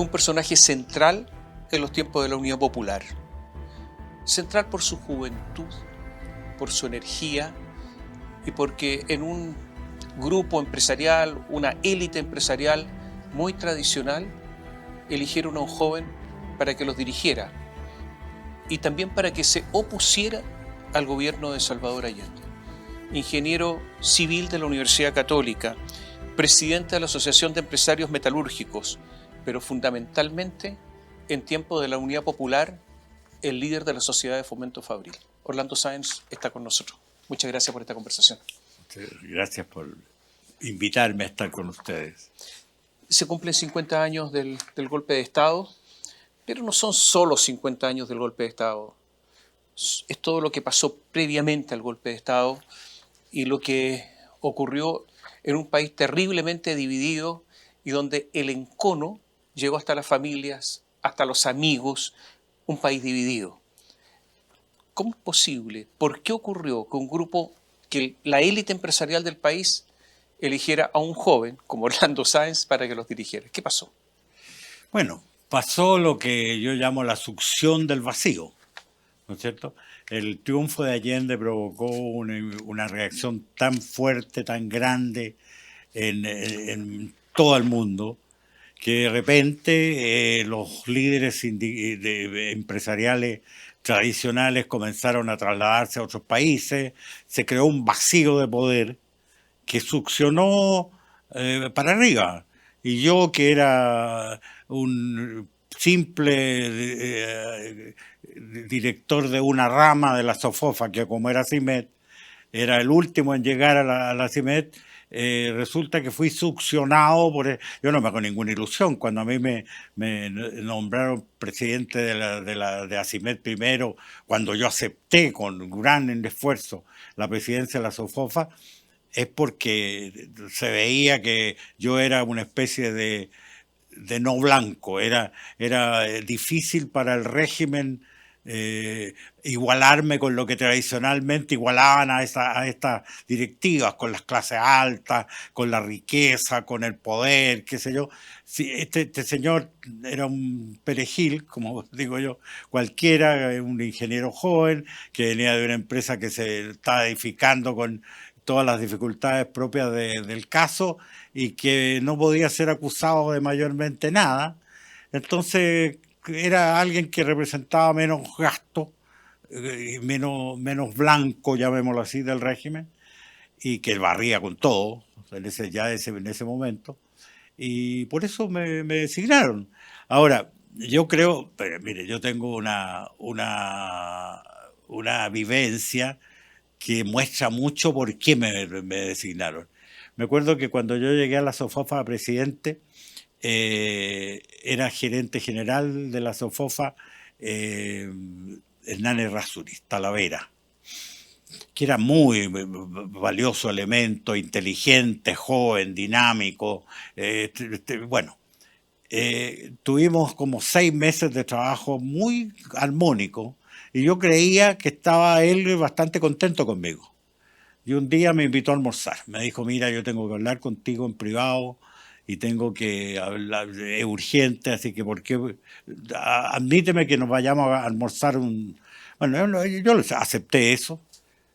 fue un personaje central en los tiempos de la Unidad Popular. Central por su juventud, por su energía y porque en un grupo empresarial, una élite empresarial muy tradicional, eligieron a un joven para que los dirigiera y también para que se opusiera al gobierno de Salvador Allende. Ingeniero civil de la Universidad Católica, presidente de la Asociación de Empresarios Metalúrgicos, pero fundamentalmente, en tiempo de la Unidad Popular, el líder de la Sociedad de Fomento Fabril. Orlando Sáenz está con nosotros. Muchas gracias por esta conversación. Gracias por invitarme a estar con ustedes. Se cumplen 50 años del golpe de Estado, pero no son solo 50 años del golpe de Estado. Es todo lo que pasó previamente al golpe de Estado y lo que ocurrió en un país terriblemente dividido y donde el encono llegó hasta las familias, hasta los amigos, un país dividido. ¿Cómo es posible? ¿Por qué ocurrió que un grupo, que la élite empresarial del país eligiera a un joven como Orlando Sáenz para que los dirigiera? ¿Qué pasó? Bueno, pasó lo que yo llamo la succión del vacío, ¿no es cierto? El triunfo de Allende provocó una reacción tan fuerte, tan grande en todo el mundo, que de repente los líderes empresariales tradicionales comenzaron a trasladarse a otros países, se creó un vacío de poder que succionó para arriba. Y yo, que era un simple director de una rama de la SOFOFA, que como era CIMET, era el último en llegar a la CIMET, resulta que fui succionado por... Yo no me hago ninguna ilusión. Cuando a mí me nombraron presidente de ACIMET primero, cuando yo acepté con gran esfuerzo la presidencia de la SOFOFA, es porque se veía que yo era una especie de no blanco. Era difícil para el régimen igualarme con lo que tradicionalmente igualaban a estas directivas, con las clases altas, con la riqueza, con el poder, qué sé yo. Sí, este señor era un perejil, como digo yo, cualquiera, un ingeniero joven que venía de una empresa que se estaba edificando con todas las dificultades propias del caso y que no podía ser acusado de mayormente nada. Entonces era alguien que representaba menos gasto, menos blanco, llamémoslo así, del régimen, y que barría con todo en ese momento. Y por eso me designaron. Ahora, yo creo, pero mire, yo tengo una vivencia que muestra mucho por qué me designaron. Me acuerdo que cuando yo llegué a la SOFOFA a presidente, era gerente general de la SOFOFA Hernán Errázuriz, Talavera, que era muy valioso elemento, inteligente, joven, dinámico. Bueno, tuvimos como 6 meses de trabajo muy armónico y yo creía que estaba él bastante contento conmigo. Y un día me invitó a almorzar. Me dijo, mira, yo tengo que hablar contigo en privado y tengo que hablar, es urgente, así que ¿por qué? Admíteme que nos vayamos a almorzar un... Bueno, yo acepté eso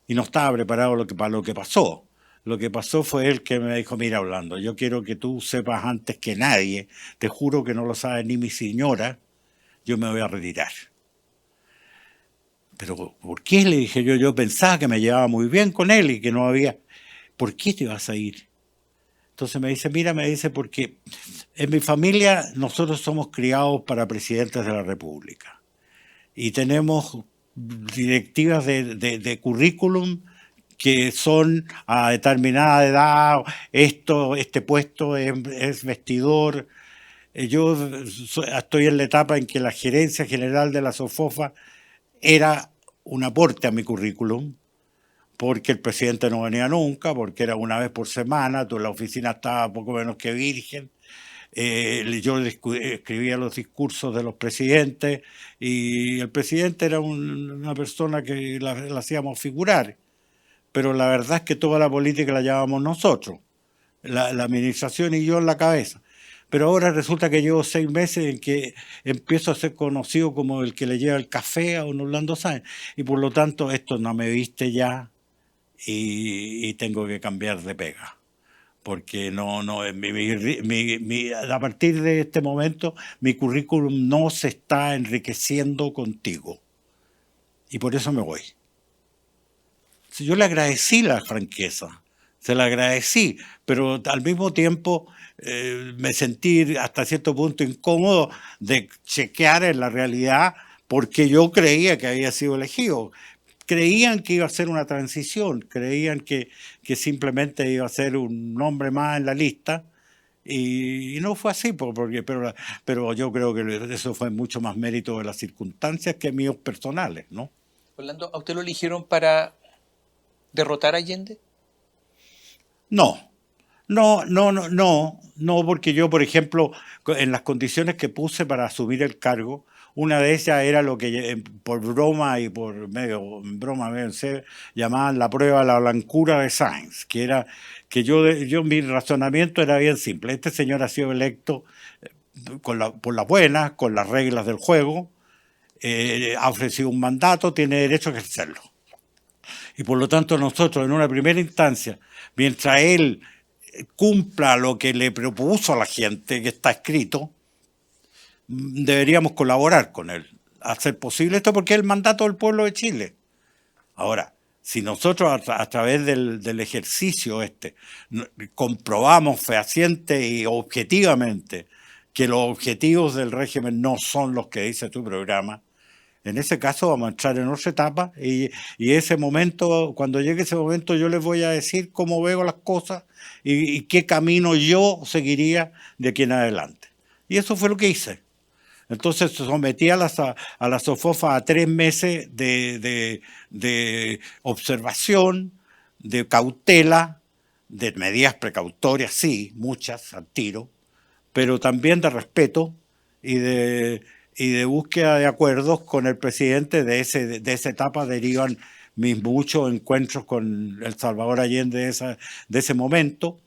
y no estaba preparado para lo que pasó. Lo que pasó fue él que me dijo, mira, Orlando, yo quiero que tú sepas antes que nadie, te juro que no lo sabe ni mi señora, yo me voy a retirar. Pero ¿por qué? Le dije yo. Yo pensaba que me llevaba muy bien con él y que no había... ¿Por qué te vas a ir? Entonces me dice, mira, porque en mi familia nosotros somos criados para presidentes de la República y tenemos directivas de currículum que son a determinada edad, este puesto es vestidor. Yo estoy en la etapa en que la gerencia general de la SOFOFA era un aporte a mi currículum, porque el presidente no venía nunca, porque era una vez por semana, la oficina estaba poco menos que virgen. Yo escribía los discursos de los presidentes y el presidente era una persona que la hacíamos figurar, pero la verdad es que toda la política la llevábamos nosotros, la administración y yo en la cabeza. Pero ahora resulta que llevo 6 meses en que empiezo a ser conocido como el que le lleva el café a don Orlando Sáenz. Y por lo tanto esto no me viste ya y tengo que cambiar de pega. Porque a partir de este momento mi currículum no se está enriqueciendo contigo. Y por eso me voy. Yo le agradecí la franqueza, se la agradecí, pero al mismo tiempo me sentí hasta cierto punto incómodo de chequear en la realidad porque yo creía que había sido elegido. Creían que iba a ser una transición, creían que simplemente iba a ser un nombre más en la lista y no fue así, pero yo creo que eso fue mucho más mérito de las circunstancias que míos personales, ¿no? Orlando, ¿a usted lo eligieron para derrotar a Allende? No, no, porque yo, por ejemplo, en las condiciones que puse para asumir el cargo, una de ellas era lo que por broma y por medio en serio, llamaban la prueba de la blancura de Sáenz, que era que mi razonamiento era bien simple. Este señor ha sido electo por las buenas, con las reglas del juego, ha ofrecido un mandato, tiene derecho a ejercerlo. Y por lo tanto nosotros en una primera instancia, mientras él cumpla lo que le propuso a la gente, que está escrito, deberíamos colaborar con él, hacer posible esto, porque es el mandato del pueblo de Chile. Ahora, si nosotros a través del ejercicio comprobamos fehaciente y objetivamente que los objetivos del régimen no son los que dice tu programa, en ese caso vamos a entrar en otra etapa y ese momento, cuando llegue ese momento, yo les voy a decir cómo veo las cosas y qué camino yo seguiría de aquí en adelante. Y eso fue lo que hice. Entonces sometí a la SOFOFA a 3 meses de observación, de cautela, de medidas precautorias, sí, muchas al tiro, pero también de respeto y de búsqueda de acuerdos con el presidente. De esa etapa derivan mis muchos encuentros con el Salvador Allende de ese momento,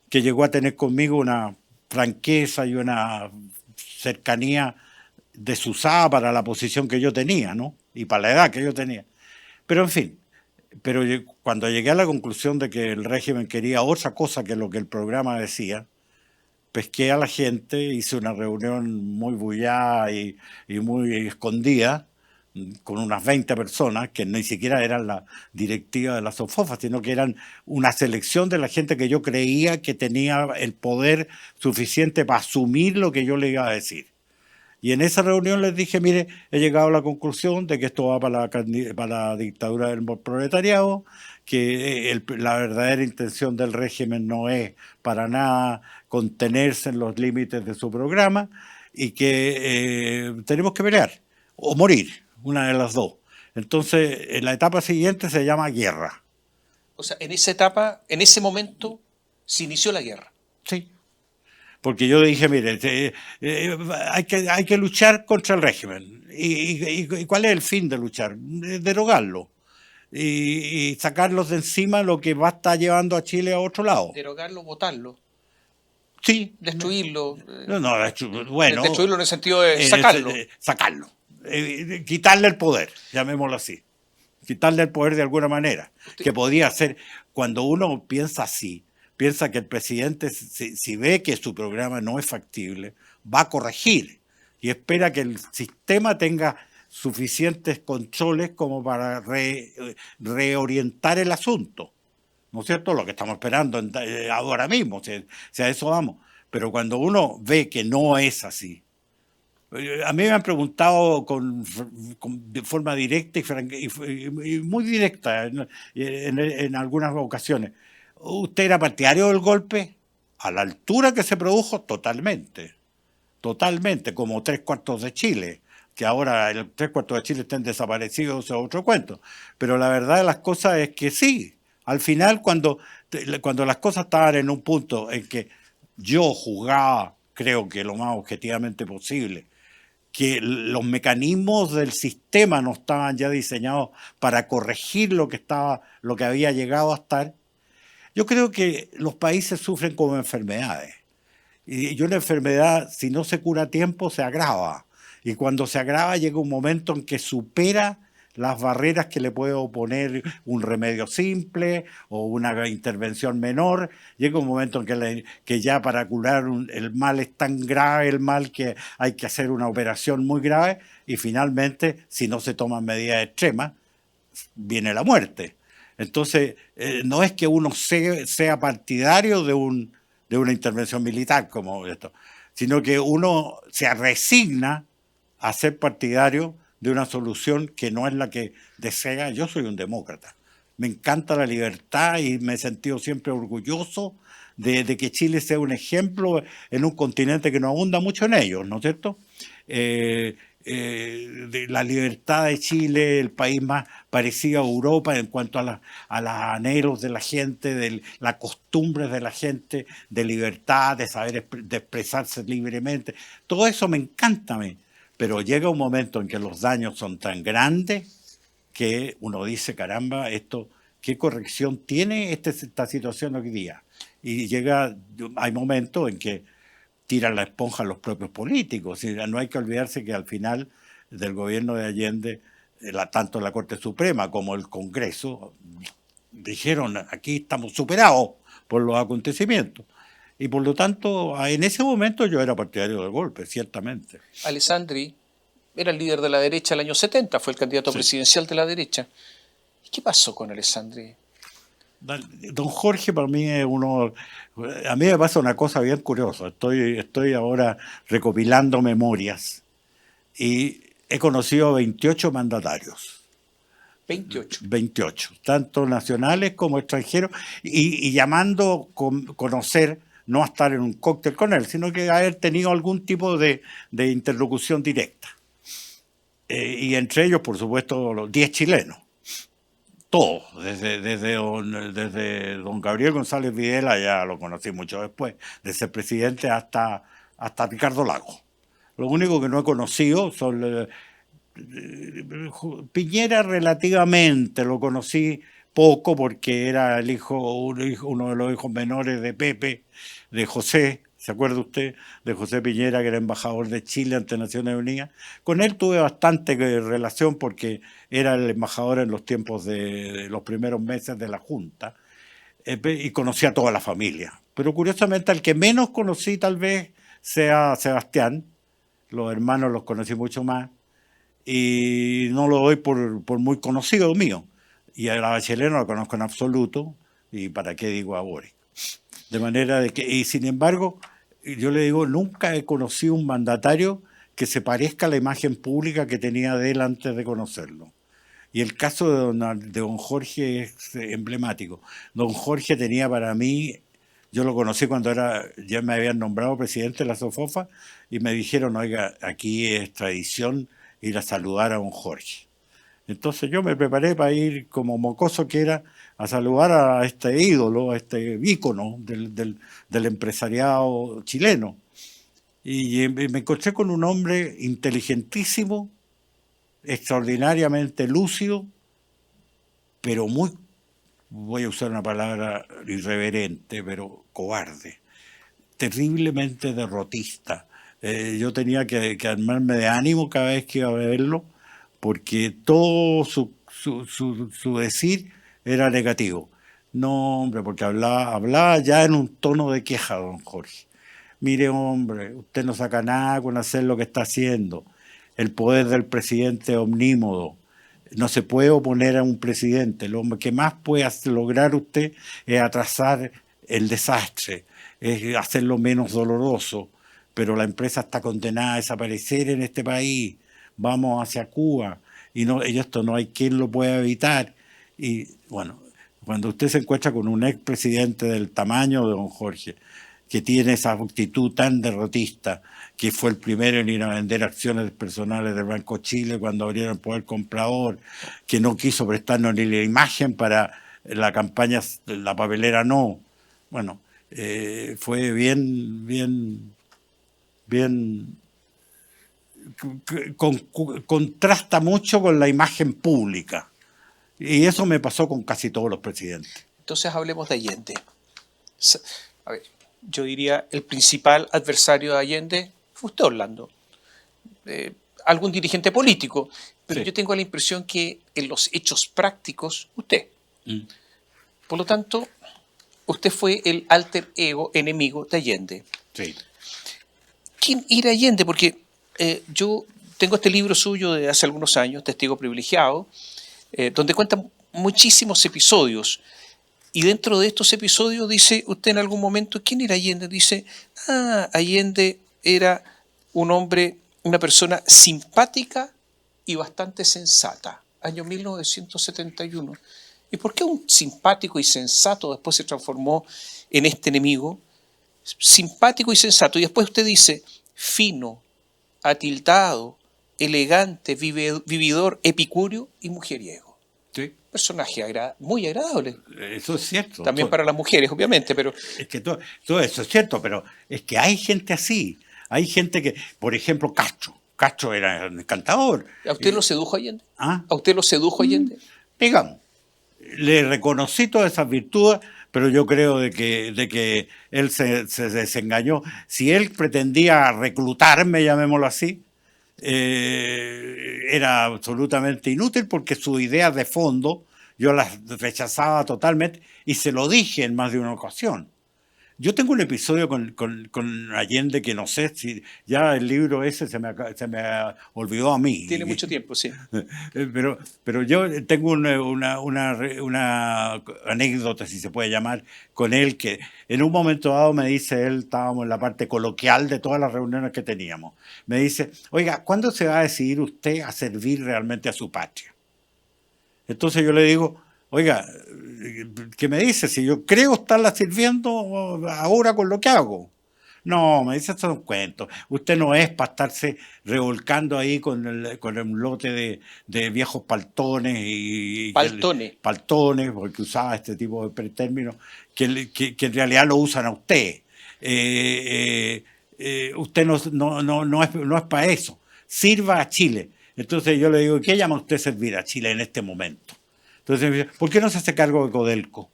que llegó a tener conmigo una franqueza y una cercanía desusada para la posición que yo tenía, ¿no? Y para la edad que yo tenía. Pero en fin, cuando llegué a la conclusión de que el régimen quería otra cosa que lo que el programa decía, pesqué a la gente, hice una reunión muy bullada y muy escondida, con unas 20 personas, que ni siquiera eran la directiva de la SOFOFA, sino que eran una selección de la gente que yo creía que tenía el poder suficiente para asumir lo que yo le iba a decir. Y en esa reunión les dije, mire, he llegado a la conclusión de que esto va para la dictadura del proletariado, que la verdadera intención del régimen no es para nada contenerse en los límites de su programa y que tenemos que pelear o morir, una de las dos. Entonces, en la etapa siguiente se llama guerra. O sea, en esa etapa, en ese momento, se inició la guerra. Sí. Porque yo dije, mire, hay que luchar contra el régimen. ¿Y cuál es el fin de luchar? Derogarlo. Y sacarlos de encima lo que va a estar llevando a Chile a otro lado. Derogarlo, votarlo. Sí. Destruirlo. Bueno. Destruirlo en el sentido de sacarlo. Sacarlo. Quitarle el poder, llamémoslo así. Quitarle el poder de alguna manera. Que podía ser, cuando uno piensa así, piensa que el presidente, si ve que su programa no es factible, va a corregir y espera que el sistema tenga suficientes controles como para reorientar el asunto. ¿No es cierto? Lo que estamos esperando ahora mismo, si a eso vamos. Pero cuando uno ve que no es así, a mí me han preguntado de forma directa y muy directa en algunas ocasiones, ¿usted era partidario del golpe? A la altura que se produjo, totalmente, como 3/4 de Chile, que ahora el 3/4 de Chile estén desaparecidos, es otro cuento. Pero la verdad de las cosas es que sí, al final cuando las cosas estaban en un punto en que yo juzgaba, creo que lo más objetivamente posible, que los mecanismos del sistema no estaban ya diseñados para corregir lo que había llegado a estar. Yo creo que los países sufren como enfermedades Y una enfermedad, si no se cura a tiempo, se agrava. Y cuando se agrava llega un momento en que supera las barreras que le puede oponer un remedio simple o una intervención menor. Llega un momento en que ya para curar el mal es tan grave el mal que hay que hacer una operación muy grave y finalmente, si no se toman medidas extremas, viene la muerte. Entonces, no es que uno sea partidario de una intervención militar como esto, sino que uno se resigna a ser partidario de una solución que no es la que desea. Yo soy un demócrata. Me encanta la libertad y me he sentido siempre orgulloso de que Chile sea un ejemplo en un continente que no abunda mucho en ellos, ¿no es cierto? De la libertad de Chile, el país más parecido a Europa en cuanto a los anhelos de la gente, de las costumbres de la gente, de libertad, de saber de expresarse libremente. Todo eso me encanta a mí. Pero llega un momento en que los daños son tan grandes que uno dice, caramba, ¿qué corrección tiene esta situación hoy día? Y hay momentos en que tiran la esponja a los propios políticos. No hay que olvidarse que al final del gobierno de Allende, tanto la Corte Suprema como el Congreso dijeron, aquí estamos superados por los acontecimientos. Y por lo tanto, en ese momento yo era partidario del golpe, ciertamente. Alessandri era el líder de la derecha el año 70, fue el candidato presidencial de la derecha. ¿Y qué pasó con Alessandri? Don Jorge para mí es a mí me pasa una cosa bien curiosa. Estoy ahora recopilando memorias y he conocido a 28 mandatarios. 28, tanto nacionales como extranjeros, y llamando conocer, no a estar en un cóctel con él, sino que haber tenido algún tipo de interlocución directa. Y entre ellos, por supuesto, los 10 chilenos. Todos, desde don Gabriel González Videla, ya lo conocí mucho después, de ser presidente hasta Ricardo Lagos. Lo único que no he conocido son Piñera relativamente, lo conocí poco porque era uno de los hijos menores de Pepe, de José, ¿se acuerda usted? De José Piñera, que era embajador de Chile ante Naciones Unidas. Con él tuve bastante relación porque era el embajador en los tiempos de los primeros meses de la Junta y conocí a toda la familia. Pero curiosamente al que menos conocí tal vez sea Sebastián, los hermanos los conocí mucho más y no lo doy por muy conocido mío. Y a la Bachelet no la conozco en absoluto, y para qué digo a Boric. De manera de que, y sin embargo, yo le digo, nunca he conocido un mandatario que se parezca a la imagen pública que tenía de él antes de conocerlo. Y el caso de don Jorge es emblemático. Don Jorge tenía para mí, yo lo conocí cuando ya me habían nombrado presidente de la SOFOFA y me dijeron, oiga, aquí es tradición ir a saludar a don Jorge. Entonces yo me preparé para ir como mocoso que era a saludar a este ídolo, a este ícono del empresariado chileno. Y me encontré con un hombre inteligentísimo, extraordinariamente lúcido, pero voy a usar una palabra irreverente, pero cobarde, terriblemente derrotista. Yo tenía que armarme de ánimo cada vez que iba a verlo, porque todo su decir era negativo. No, hombre, porque hablaba ya en un tono de queja, don Jorge. Mire, hombre, usted no saca nada con hacer lo que está haciendo. El poder del presidente es omnímodo. No se puede oponer a un presidente. Lo que más puede lograr usted es atrasar el desastre, es hacerlo menos doloroso. Pero la empresa está condenada a desaparecer en este país. Vamos hacia Cuba y esto no hay quien lo pueda evitar. Y bueno, cuando usted se encuentra con un expresidente del tamaño de don Jorge, que tiene esa actitud tan derrotista, que fue el primero en ir a vender acciones personales del Banco Chile cuando abrieron el poder comprador, que no quiso prestarnos ni la imagen para la campaña, la papelera no. Bueno, fue bien contrasta mucho con la imagen pública. Y eso me pasó con casi todos los presidentes. Entonces hablemos de Allende. A ver, yo diría, el principal adversario de Allende fue usted, Orlando. Algún dirigente político, pero Sí. yo tengo la impresión que en los hechos prácticos, usted. Por lo tanto, usted fue el alter ego enemigo de Allende. Sí. ¿Quién era Allende? Porque yo tengo este libro suyo de hace algunos años, Testigo Privilegiado, donde cuenta muchísimos episodios. Y dentro de estos episodios dice usted en algún momento, ¿quién era Allende? Dice, Allende era un hombre, una persona simpática y bastante sensata. Año 1971. ¿Y por qué un simpático y sensato después se transformó en este enemigo? Simpático y sensato. Y después usted dice, fino, atildado, elegante, vividor, epicúreo y mujeriego. Sí. Personaje muy agradable. Eso es cierto. También para las mujeres, obviamente, pero... Es que todo eso es cierto, pero es que hay gente así. Hay gente que, por ejemplo, Castro. Castro era un encantador. ¿A usted lo sedujo Allende? ¿Ah? ¿A usted lo sedujo Allende? Digamos, le reconocí todas esas virtudes, pero yo creo de que él se desengañó. Si él pretendía reclutarme, llamémoslo así, era absolutamente inútil porque sus ideas de fondo yo las rechazaba totalmente y se lo dije en más de una ocasión. Yo tengo un episodio con Allende que no sé si ya el libro ese se me olvidó a mí. Tiene mucho tiempo, sí. Pero yo tengo una anécdota, si se puede llamar, con él, que en un momento dado me dice él, estábamos en la parte coloquial de todas las reuniones que teníamos, me dice, oiga, ¿cuándo se va a decidir usted a servir realmente a su patria? Entonces yo le digo, oiga, ¿qué me dice? Si yo creo estarla sirviendo ahora con lo que hago. No, me dice, esto es un cuento. Usted no es para estarse revolcando ahí con un lote de viejos paltones y paltones, porque usaba este tipo de términos, que en realidad lo usan a usted. Usted no es para eso. Sirva a Chile. Entonces yo le digo, ¿qué llama usted servir a Chile en este momento? Entonces me dice, ¿por qué no se hace cargo de Codelco?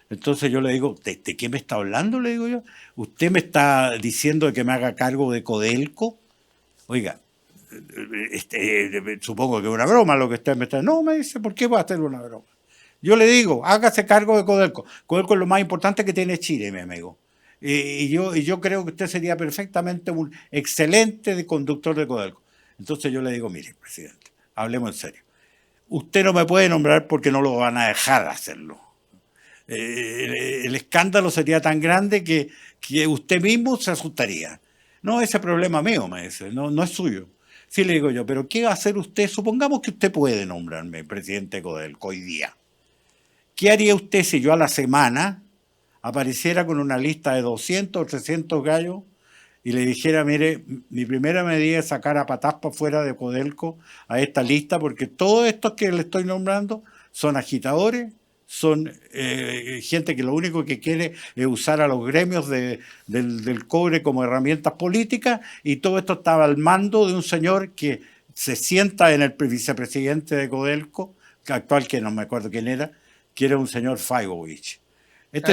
Entonces yo le digo, ¿de qué me está hablando? Le digo yo, ¿usted me está diciendo que me haga cargo de Codelco? Oiga, supongo que es una broma lo que usted me está... No, me dice, ¿por qué va a hacer una broma? Yo le digo, hágase cargo de Codelco. Codelco es lo más importante que tiene Chile, mi amigo. Y yo creo que usted sería perfectamente un excelente conductor de Codelco. Entonces yo le digo, mire, presidente, hablemos en serio. Usted no me puede nombrar porque no lo van a dejar hacerlo. El escándalo sería tan grande que usted mismo se asustaría. No, ese problema mío, me dice, no es suyo. Sí, le digo yo, pero ¿qué va a hacer usted? Supongamos que usted puede nombrarme presidente de Codelco hoy día. ¿Qué haría usted si yo a la semana apareciera con una lista de 200 o 300 gallos y le dijera, mire, mi primera medida es sacar a patas para fuera de Codelco a esta lista, porque todos estos que le estoy nombrando son agitadores, son gente que lo único que quiere es usar a los gremios del cobre como herramientas políticas, y todo esto estaba al mando de un señor que se sienta en el vicepresidente de Codelco, actual, que no me acuerdo quién era, que era un señor Faibovich.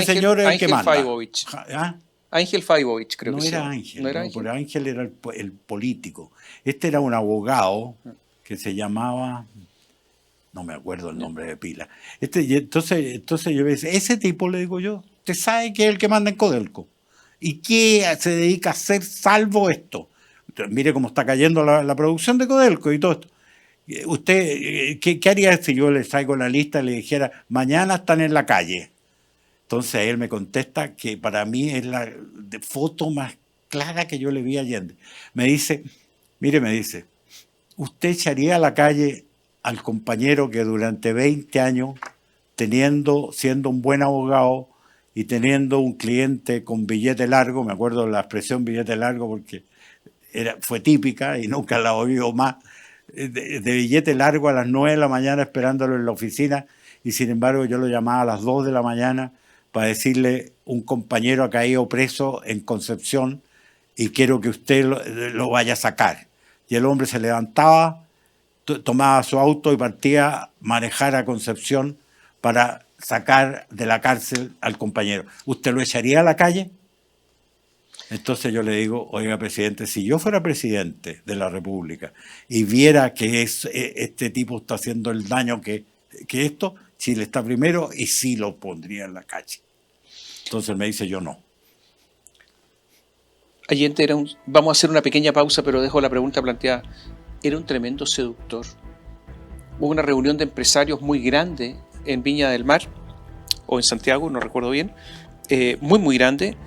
Señor es el que manda. Faibovich. ¿Ah? Ángel Faibovich, creo que no sí. era Ángel, ¿No era no, Ángel? porque Ángel era el político. Este era un abogado que se llamaba, no me acuerdo el nombre de pila. Y entonces yo me decía, ese tipo, le digo yo, usted sabe que es el que manda en Codelco. ¿Y qué se dedica a hacer salvo esto? Entonces, mire cómo está cayendo la producción de Codelco y todo esto. ¿Usted qué haría si yo le traigo la lista y le dijera, mañana están en la calle? Entonces él me contesta que para mí es la foto más clara que yo le vi a Allende. Me dice, mire, ¿usted echaría a la calle al compañero que durante 20 años, siendo un buen abogado y teniendo un cliente con billete largo, me acuerdo de la expresión billete largo porque fue típica y nunca la oí más, de billete largo a las 9 de la mañana esperándolo en la oficina, y sin embargo yo lo llamaba a las 2 de la mañana para decirle, un compañero ha caído preso en Concepción y quiero que usted lo vaya a sacar? Y el hombre se levantaba, tomaba su auto y partía a manejar a Concepción para sacar de la cárcel al compañero. ¿Usted lo echaría a la calle? Entonces yo le digo, oiga, presidente, si yo fuera presidente de la República y viera que este tipo está haciendo el daño que esto, Chile está primero y sí lo pondría en la calle. Entonces me dice, yo no. Allende vamos a hacer una pequeña pausa, pero dejo la pregunta planteada. Era un tremendo seductor. Hubo una reunión de empresarios muy grande en Viña del Mar, o en Santiago, no recuerdo bien, muy grande,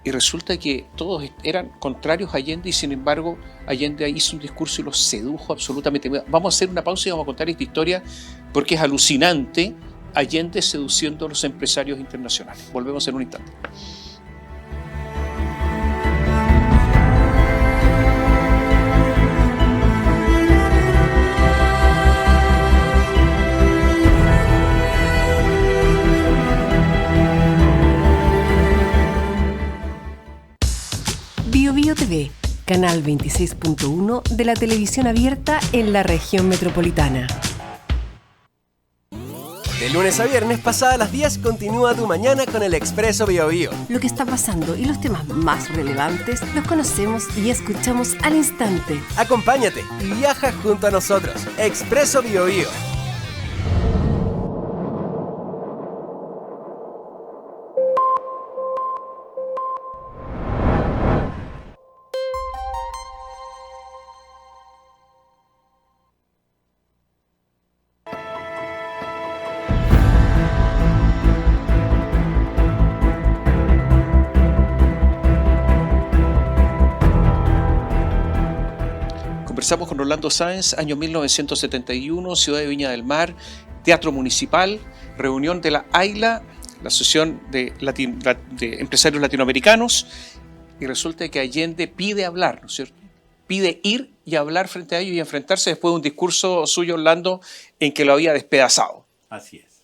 y resulta que todos eran contrarios a Allende y sin embargo Allende hizo un discurso y los sedujo absolutamente. Vamos a hacer una pausa y vamos a contar esta historia porque es alucinante. Allende seduciendo a los empresarios internacionales. Volvemos en un instante. BioBio TV, canal 26.1 de la televisión abierta en la región metropolitana. De lunes a viernes, pasadas las 10, continúa tu mañana con el Expreso BioBio. Lo que está pasando y los temas más relevantes los conocemos y escuchamos al instante. Acompáñate y viaja junto a nosotros. Expreso BioBio. Conversamos con Rolando Sáenz, año 1971, ciudad de Viña del Mar, Teatro Municipal, reunión de la AILA, la Asociación de Empresarios Latinoamericanos, y resulta que Allende pide hablar, ¿no es cierto? Pide ir y hablar frente a ellos y enfrentarse después de un discurso suyo, Orlando, en que lo había despedazado. Así es.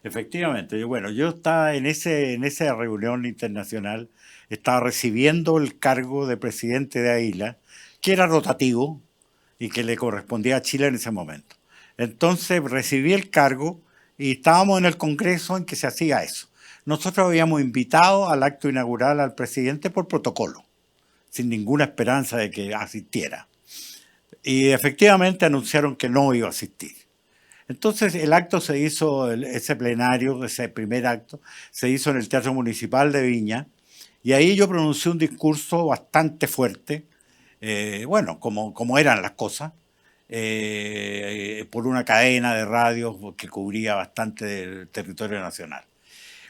Efectivamente. Yo estaba en esa reunión internacional, estaba recibiendo el cargo de presidente de AILA, que era rotativo y que le correspondía a Chile en ese momento. Entonces recibí el cargo y estábamos en el Congreso en que se hacía eso. Nosotros habíamos invitado al acto inaugural al presidente por protocolo, sin ninguna esperanza de que asistiera. Y efectivamente anunciaron que no iba a asistir. Entonces el acto se hizo, ese plenario, ese primer acto, se hizo en el Teatro Municipal de Viña, y ahí yo pronuncié un discurso bastante fuerte, como eran las cosas, por una cadena de radio que cubría bastante del territorio nacional.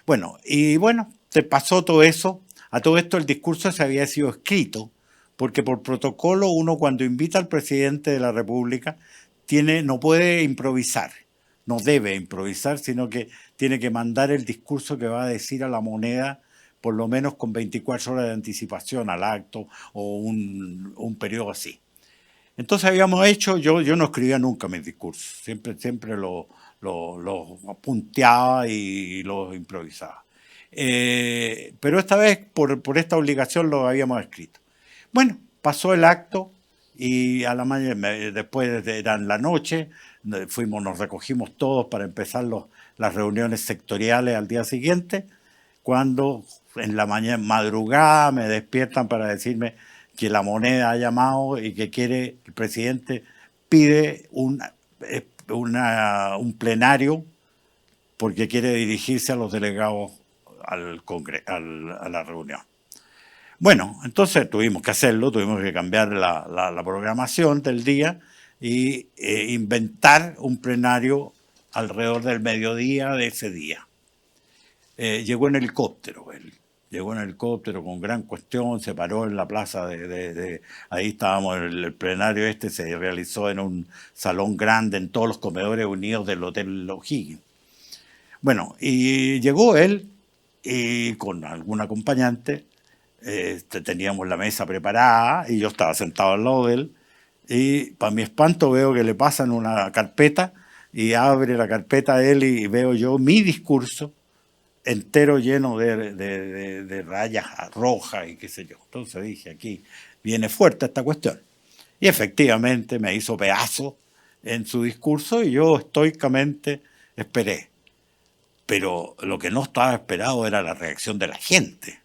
Te pasó todo eso. A todo esto el discurso se había sido escrito, porque por protocolo uno cuando invita al presidente de la República no puede improvisar, no debe improvisar, sino que tiene que mandar el discurso que va a decir a la moneda por lo menos con 24 horas de anticipación al acto o un periodo así. Entonces habíamos hecho, yo no escribía nunca mis discursos, siempre lo punteaba y lo improvisaba. Pero esta vez, por esta obligación, lo habíamos escrito. Bueno, pasó el acto y a la mañana, después era en la noche, nos recogimos todos para empezar las reuniones sectoriales al día siguiente, cuando en la madrugada me despiertan para decirme que la moneda ha llamado y que el presidente pide un plenario porque quiere dirigirse a los delegados a la reunión. Bueno, entonces tuvimos que hacerlo, tuvimos que cambiar la programación del día y inventar un plenario alrededor del mediodía de ese día. Llegó en helicóptero con gran cuestión, se paró en la plaza ahí estábamos, el plenario se realizó en un salón grande en todos los comedores unidos del Hotel O'Higgins. Bueno, y llegó él y con algún acompañante, teníamos la mesa preparada y yo estaba sentado al lado de él y para mi espanto veo que le pasan una carpeta y abre la carpeta a él y veo yo mi discurso entero lleno de rayas rojas y qué sé yo. Entonces dije, aquí viene fuerte esta cuestión. Y efectivamente me hizo pedazo en su discurso y yo estoicamente esperé. Pero lo que no estaba esperado era la reacción de la gente.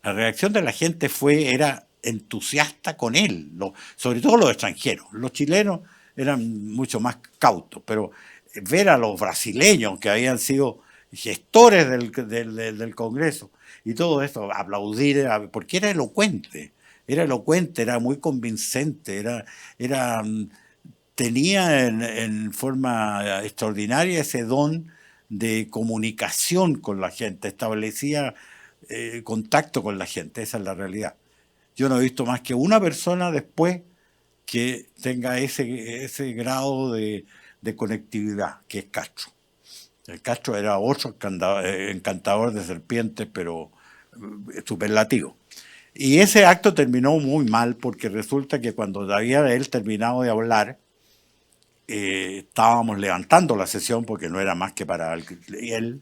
La reacción de la gente era entusiasta con él, sobre todo los extranjeros. Los chilenos eran mucho más cautos, pero ver a los brasileños que habían sido gestores del Congreso y todo esto, aplaudir, porque era elocuente, era muy convincente, tenía en forma extraordinaria ese don de comunicación con la gente, establecía contacto con la gente, esa es la realidad. Yo no he visto más que una persona después que tenga ese grado de conectividad, que es Castro. El Castro era otro encantador de serpientes, pero superlativo. Y ese acto terminó muy mal, porque resulta que cuando había él terminado de hablar, estábamos levantando la sesión, porque no era más que para él,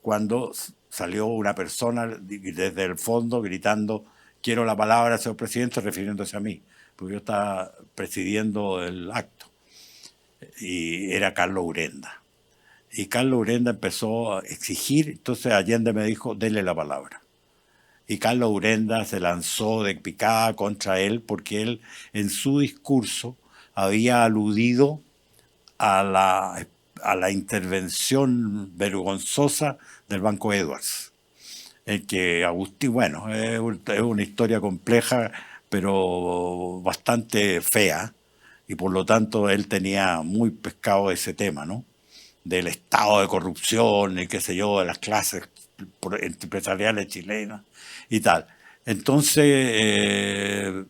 cuando salió una persona desde el fondo gritando: quiero la palabra, señor presidente, refiriéndose a mí, porque yo estaba presidiendo el acto. Y era Carlos Urenda. Y Carlos Urenda empezó a exigir, entonces Allende me dijo: dele la palabra. Y Carlos Urenda se lanzó de picada contra él, porque él en su discurso había aludido a la intervención vergonzosa del Banco Edwards. El que Agustín, bueno, es una historia compleja, pero bastante fea, y por lo tanto él tenía muy pescado ese tema, ¿no? Del estado de corrupción y qué sé yo, de las clases empresariales chilenas y tal. Entonces,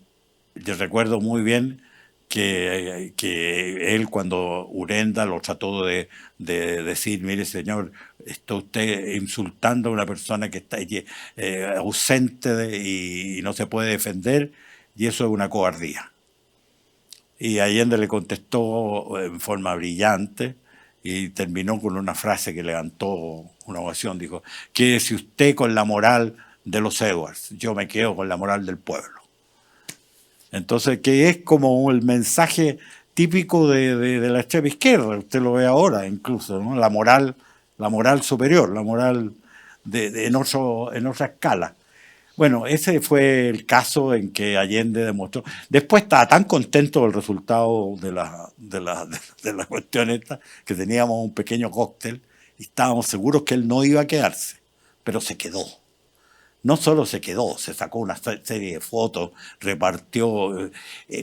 yo recuerdo muy bien que él, cuando Urenda lo trató de decir: mire señor, está usted insultando a una persona que está ausente y no se puede defender, y eso es una cobardía. Y Allende le contestó en forma brillante y terminó con una frase que levantó una ovación. Dijo: quédese usted con la moral de los Edwards, yo me quedo con la moral del pueblo. Entonces, que es como el mensaje típico de la extrema izquierda, usted lo ve ahora incluso, ¿no? La moral superior, la moral en otra escala. Bueno, ese fue el caso en que Allende demostró. Después estaba tan contento del resultado de la cuestión esta, que teníamos un pequeño cóctel y estábamos seguros que él no iba a quedarse, pero se quedó. No solo se quedó, se sacó una serie de fotos, repartió.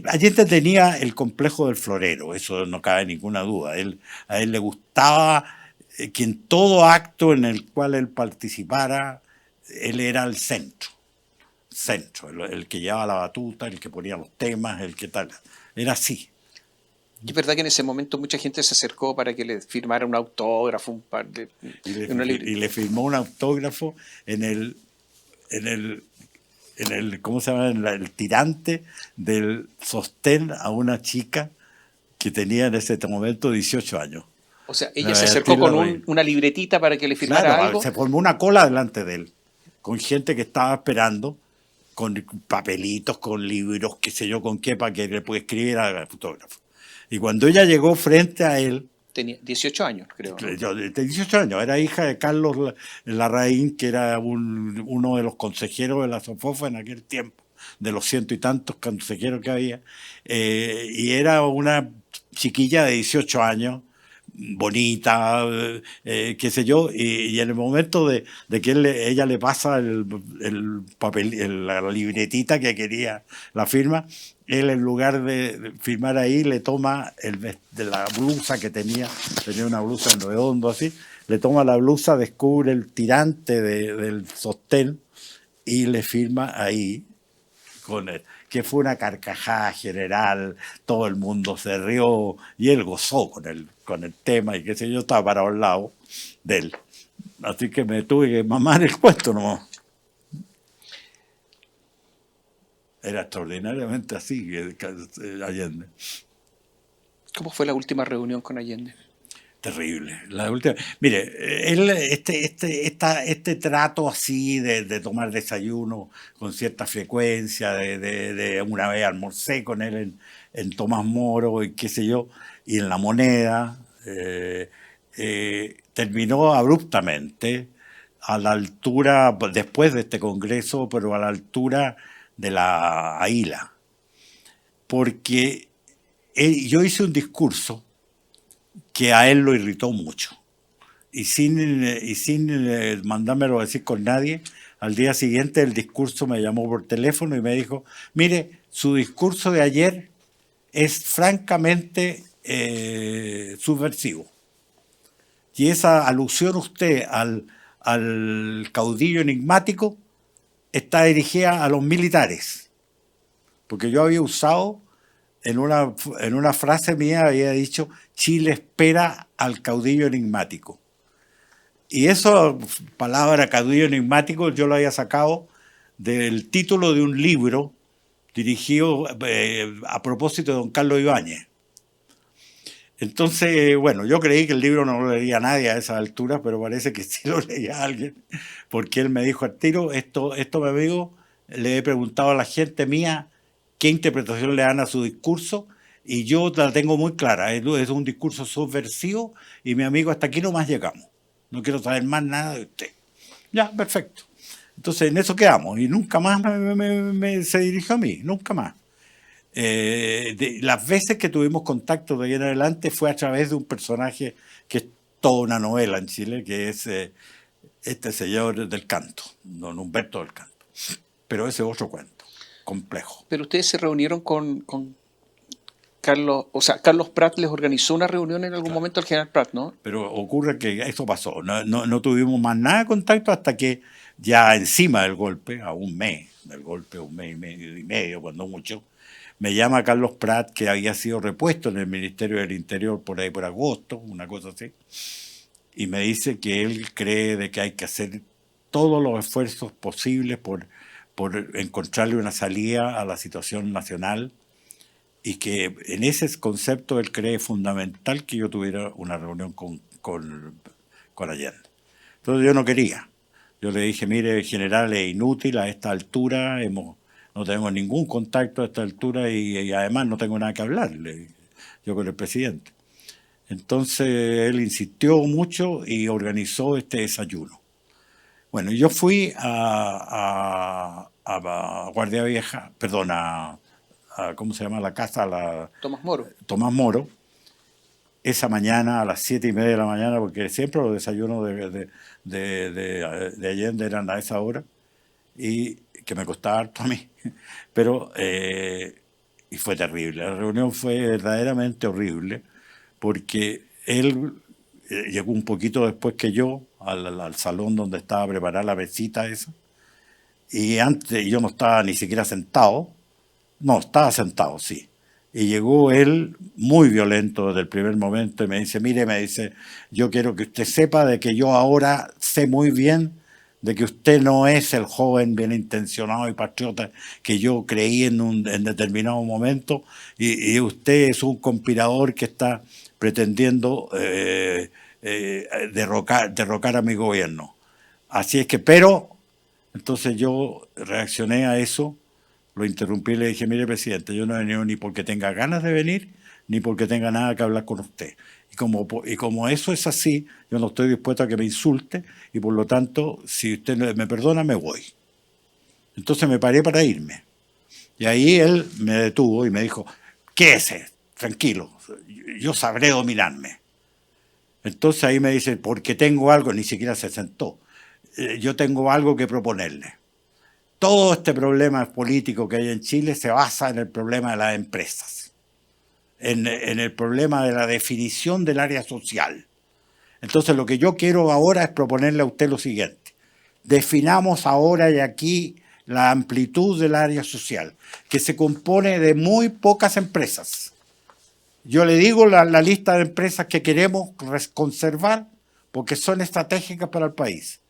Allende tenía el complejo del florero, eso no cabe ninguna duda. A él le gustaba que en todo acto en el cual él participara, él era el centro, el que llevaba la batuta, el que ponía los temas, el que tal. Era así. Y es verdad que en ese momento mucha gente se acercó para que le firmara un autógrafo, un par de... Y le firmó un autógrafo en el ¿cómo se llama? El tirante del sostén a una chica que tenía en ese momento 18 años. O sea, ella se acercó con una libretita para que le firmara algo. Se formó una cola delante de él, con gente que estaba esperando, con papelitos, con libros, qué sé yo, con qué, para que le pueda escribir al fotógrafo. Y cuando ella llegó frente a él, tenía 18 años, creo, ¿no? Yo, de 18 años, era hija de Carlos Larraín, que era uno de los consejeros de la SOFOFA en aquel tiempo, de los ciento y tantos consejeros que había, y era una chiquilla de 18 años, bonita, qué sé yo, y en el momento de que ella le pasa el papel, la libretita que quería la firma, él, en lugar de firmar ahí, le toma de la blusa que tenía una blusa en redondo así, le toma la blusa, descubre el tirante del sostén y le firma ahí con él. Que fue una carcajada general, todo el mundo se rió y él gozó con el tema, y qué sé yo, estaba parado al lado de él. Así que me tuve que mamar el cuento nomás. Era extraordinariamente así Allende. ¿Cómo fue la última reunión con Allende? Terrible. La última. Mire, él, este trato así de tomar desayuno con cierta frecuencia, de una vez almorcé con él en Tomás Moro y qué sé yo, y en La Moneda, terminó abruptamente a la altura, después de este congreso, pero a la altura de la AILA. Porque yo hice un discurso que a él lo irritó mucho. Y sin mandármelo a decir con nadie, al día siguiente el discurso me llamó por teléfono y me dijo, mire, su discurso de ayer es francamente subversivo. Y esa alusión usted al caudillo enigmático está dirigida a los militares. Porque yo había usado, en una frase mía había dicho, Chile espera al caudillo enigmático. Y esa palabra caudillo enigmático yo lo había sacado del título de un libro dirigido a propósito de don Carlos Ibáñez. Entonces, bueno, yo creí que el libro no lo leía nadie a esa altura, pero parece que sí lo leía alguien, porque él me dijo al tiro, esto mi amigo, le he preguntado a la gente mía qué interpretación le dan a su discurso, y yo la tengo muy clara, es un discurso subversivo, y mi amigo, hasta aquí nomás llegamos. No quiero saber más nada de usted. Ya, perfecto. Entonces, en eso quedamos. Y nunca más se dirigió a mí, nunca más. Las veces que tuvimos contacto de ahí en adelante fue a través de un personaje que es toda una novela en Chile, que es este señor del canto, don Humberto del Canto. Pero ese es otro cuento, complejo. Pero ustedes se reunieron con Carlos, o sea, Carlos Prat les organizó una reunión en algún momento al general Prat, ¿no? Pero ocurre que eso pasó. No tuvimos más nada de contacto hasta que ya encima del golpe, a un mes del golpe, un mes y medio, cuando mucho, me llama Carlos Prat, que había sido repuesto en el Ministerio del Interior por ahí por agosto, una cosa así, y me dice que él cree de que hay que hacer todos los esfuerzos posibles por encontrarle una salida a la situación nacional, y que en ese concepto él cree fundamental que yo tuviera una reunión con Allende. Entonces yo no quería. Yo le dije, mire, general, es inútil a esta altura, no tenemos ningún contacto a esta altura y además no tengo nada que hablar, le dije yo con el presidente. Entonces él insistió mucho y organizó este desayuno. Bueno, yo fui a Guardia Vieja, perdón, ¿cómo se llama la casa? Tomás Moro. Tomás Moro, esa mañana a las 7:30 de la mañana, porque siempre los desayunos de Allende eran a esa hora, y que me costaba harto a mí. Pero, y fue terrible, la reunión fue verdaderamente horrible, porque él llegó un poquito después que yo al salón donde estaba preparada la mesita esa, y antes yo no estaba ni siquiera sentado. No, estaba sentado, sí. Y llegó él muy violento desde el primer momento y me dice, mire, yo quiero que usted sepa de que yo ahora sé muy bien de que usted no es el joven bien intencionado y patriota que yo creí en determinado momento, y usted es un conspirador que está pretendiendo derrocar a mi gobierno. Así es que, pero, entonces yo reaccioné a eso. Lo interrumpí y le dije, mire, presidente, yo no he venido ni porque tenga ganas de venir, ni porque tenga nada que hablar con usted. Y como eso es así, yo no estoy dispuesto a que me insulte, y por lo tanto, si usted me perdona, me voy. Entonces me paré para irme. Y ahí él me detuvo y me dijo, quédese, tranquilo, yo sabré dominarme. Entonces ahí me dice, porque tengo algo, ni siquiera se sentó, yo tengo algo que proponerle. Todo este problema político que hay en Chile se basa en el problema de las empresas, en el problema de la definición del área social. Entonces lo que yo quiero ahora es proponerle a usted lo siguiente. Definamos ahora y aquí la amplitud del área social, que se compone de muy pocas empresas. Yo le digo la lista de empresas que queremos conservar porque son estratégicas para el país.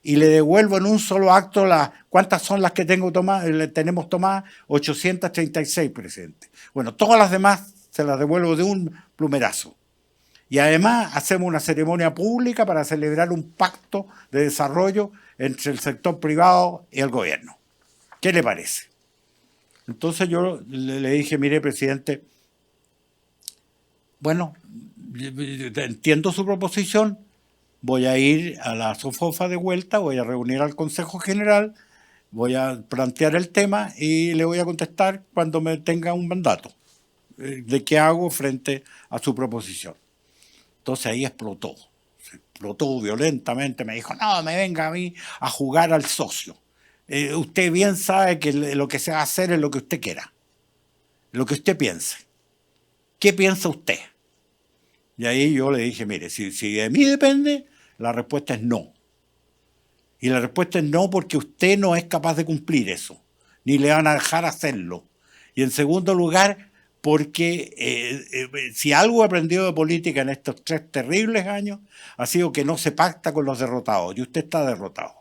Y le devuelvo en un solo acto ¿cuántas son las que tenemos tomadas? 836, presidente. Bueno, todas las demás se las devuelvo de un plumerazo. Y además hacemos una ceremonia pública para celebrar un pacto de desarrollo entre el sector privado y el gobierno. ¿Qué le parece? Entonces yo le dije, mire, presidente, bueno, entiendo su proposición, voy a ir a la SOFOFA de vuelta, voy a reunir al Consejo General, voy a plantear el tema y le voy a contestar cuando me tenga un mandato de qué hago frente a su proposición. Entonces ahí explotó violentamente, me dijo, no, me venga a mí a jugar al socio. Usted bien sabe que lo que se va a hacer es lo que usted quiera, lo que usted piense. ¿Qué piensa usted? Y ahí yo le dije, mire, si de mí depende, la respuesta es no. Y la respuesta es no porque usted no es capaz de cumplir eso, ni le van a dejar hacerlo. Y en segundo lugar, porque si algo he aprendido de política en estos 3 terribles años, ha sido que no se pacta con los derrotados, y usted está derrotado.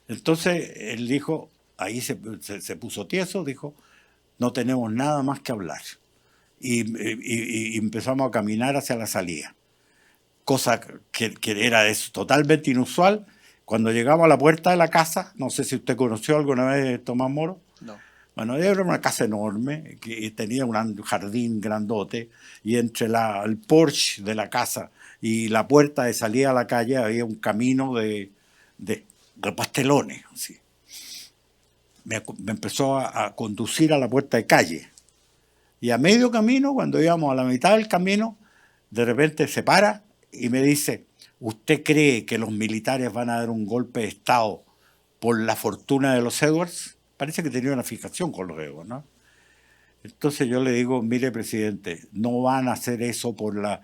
Entonces él dijo, ahí se puso tieso, dijo, no tenemos nada más que hablar. Y empezamos a caminar hacia la salida. Cosa que era totalmente inusual. Cuando llegamos a la puerta de la casa, no sé si usted conoció alguna vez Tomás Moro. No. Bueno, era una casa enorme que tenía un jardín grandote y entre el porche de la casa y la puerta de salida a la calle había un camino de pastelones. Así. Me empezó a conducir a la puerta de calle. Y a medio camino, cuando íbamos a la mitad del camino, de repente se para y me dice, ¿usted cree que los militares van a dar un golpe de Estado por la fortuna de los Edwards? Parece que tenía una fijación con los Edwards, ¿no? Entonces yo le digo, mire, presidente, no van a hacer eso por la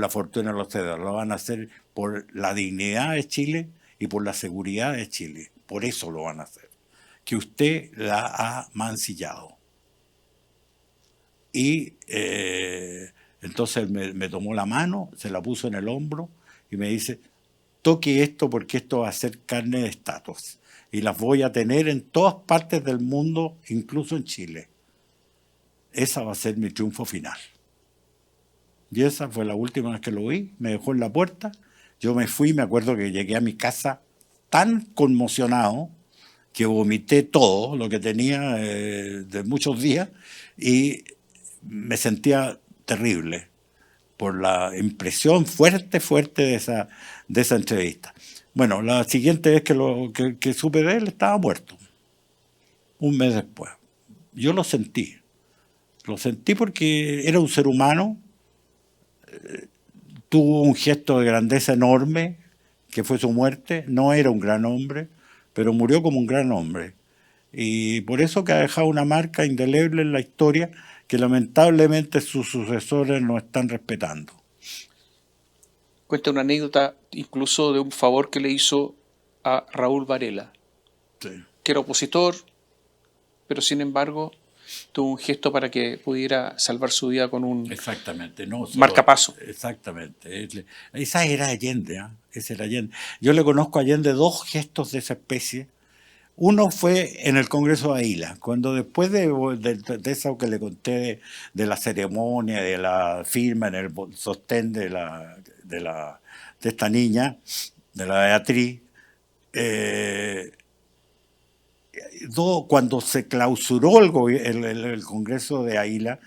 fortuna de los Edwards, lo van a hacer por la dignidad de Chile y por la seguridad de Chile. Por eso lo van a hacer. Que usted la ha mancillado. Y entonces me tomó la mano, se la puso en el hombro y me dice, toque esto porque esto va a ser carne de estatuas. Y las voy a tener en todas partes del mundo, incluso en Chile. Esa va a ser mi triunfo final. Y esa fue la última vez que lo vi, me dejó en la puerta. Yo me fui, me acuerdo que llegué a mi casa tan conmocionado que vomité todo lo que tenía de muchos días y me sentía terrible por la impresión fuerte de esa entrevista. Bueno, la siguiente vez que supe de él estaba muerto, un mes después. Yo lo sentí porque era un ser humano, tuvo un gesto de grandeza enorme, que fue su muerte, no era un gran hombre, pero murió como un gran hombre. Y por eso que ha dejado una marca indeleble en la historia que lamentablemente sus sucesores no están respetando. Cuenta una anécdota incluso de un favor que le hizo a Raúl Varela, Sí. que era opositor, pero sin embargo tuvo un gesto para que pudiera salvar su vida con un Exactamente, no solo, marcapaso. Exactamente. Esa era Allende, ¿eh? Ese era Allende. Yo le conozco a Allende 2 gestos de esa especie. Uno fue en el Congreso de Aila, cuando después de eso que le conté de la ceremonia, de la firma en el sostén de esta niña, de la Beatriz, cuando se clausuró el Congreso de Aila,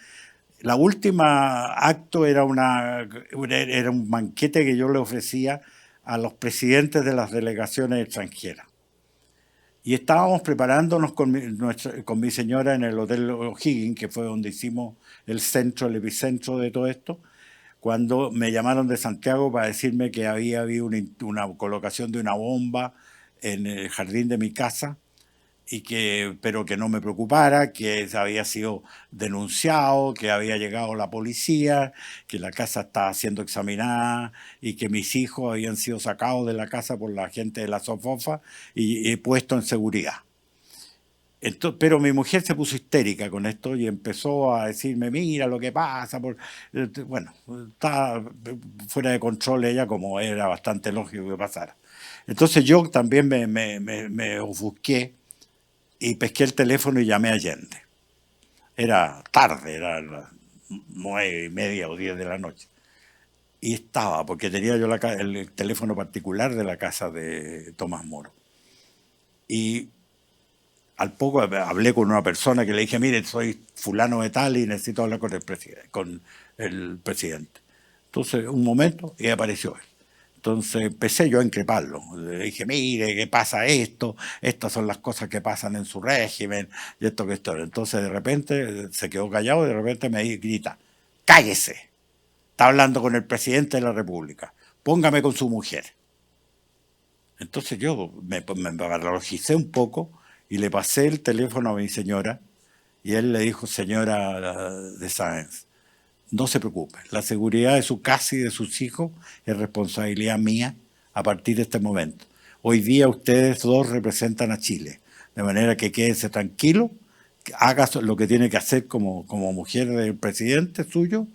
la última acto era un banquete que yo le ofrecía a los presidentes de las delegaciones extranjeras. Y estábamos preparándonos con mi señora en el Hotel O'Higgins, que fue donde hicimos el epicentro de todo esto, cuando me llamaron de Santiago para decirme que había habido una colocación de una bomba en el jardín de mi casa, pero que no me preocupara, que había sido denunciado, que había llegado la policía, que la casa estaba siendo examinada y que mis hijos habían sido sacados de la casa por la gente de la SOFOFA y puesto en seguridad. Entonces, pero mi mujer se puso histérica con esto y empezó a decirme, mira lo que pasa. Bueno, estaba fuera de control ella, como era bastante lógico que pasara. Entonces yo también me ofusqué y pesqué el teléfono y llamé a Allende. Era tarde, era las 9:30 o 10 de la noche. Y estaba, porque tenía yo el teléfono particular de la casa de Tomás Moro. Y al poco hablé con una persona que le dije, mire, soy fulano de tal y necesito hablar con el presidente. Entonces, un momento, y apareció él. Entonces empecé yo a increparlo. Le dije, mire, ¿qué pasa esto? Estas son las cosas que pasan en su régimen, y esto que esto. Entonces de repente se quedó callado y de repente me grita, cállese. Está hablando con el presidente de la República. Póngame con su mujer. Entonces yo me paralogicé un poco y le pasé el teléfono a mi señora y él le dijo, señora de Sáenz, no se preocupe, la seguridad de su casa y de sus hijos es responsabilidad mía a partir de este momento. Hoy día ustedes dos representan a Chile, de manera que quédense tranquilo, haga lo que tiene que hacer como mujer del presidente suyo,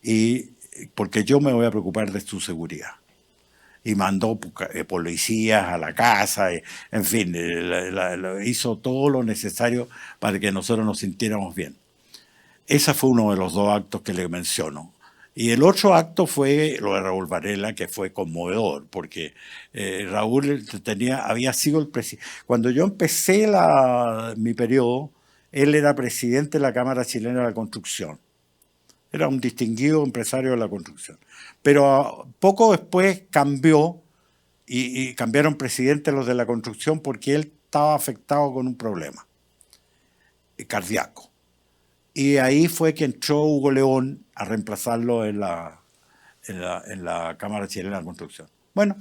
y porque yo me voy a preocupar de su seguridad. Y mandó policías a la casa, en fin, hizo todo lo necesario para que nosotros nos sintiéramos bien. Ese fue uno de los dos actos que le menciono. Y el otro acto fue lo de Raúl Varela, que fue conmovedor, porque Raúl había sido el presidente. Cuando yo empecé mi periodo, él era presidente de la Cámara Chilena de la Construcción. Era un distinguido empresario de la construcción. Pero poco después cambió y cambiaron presidente los de la construcción porque él estaba afectado con un problema cardíaco. Y ahí fue que entró Hugo León a reemplazarlo en la Cámara Chilena de Construcción. Bueno,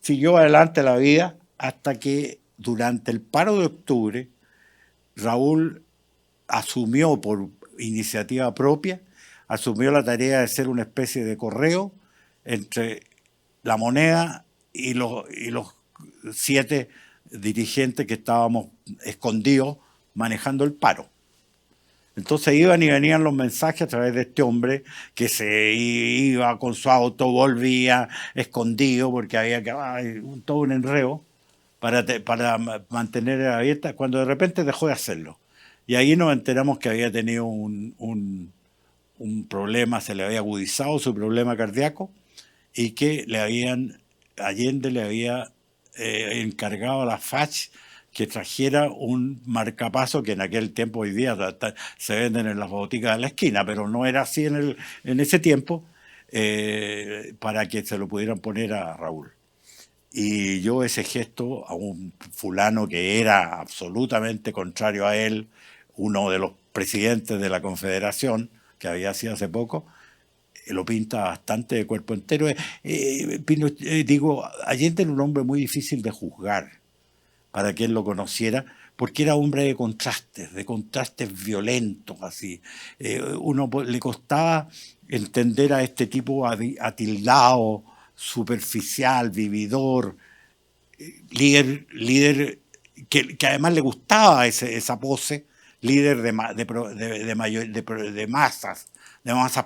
siguió adelante la vida hasta que durante el paro de octubre Raúl asumió por iniciativa propia, asumió la tarea de ser una especie de correo entre La Moneda y los 7 dirigentes que estábamos escondidos manejando el paro. Entonces iban y venían los mensajes a través de este hombre que se iba con su auto, volvía escondido porque había todo un enredo para mantener abierta, cuando de repente dejó de hacerlo. Y ahí nos enteramos que había tenido un problema, se le había agudizado su problema cardíaco y que Allende le había encargado a la FACH que trajera un marcapaso que en aquel tiempo, hoy día se venden en las boticas de la esquina, pero no era así en ese tiempo, para que se lo pudieran poner a Raúl. Y yo ese gesto a un fulano que era absolutamente contrario a él, uno de los presidentes de la Confederación, que había sido hace poco, lo pinta bastante de cuerpo entero. Allende era un hombre muy difícil de juzgar para que él lo conociera, porque era hombre de contrastes violentos, así. Le costaba entender a este tipo atildado, superficial, vividor, líder que además le gustaba esa pose, líder de masas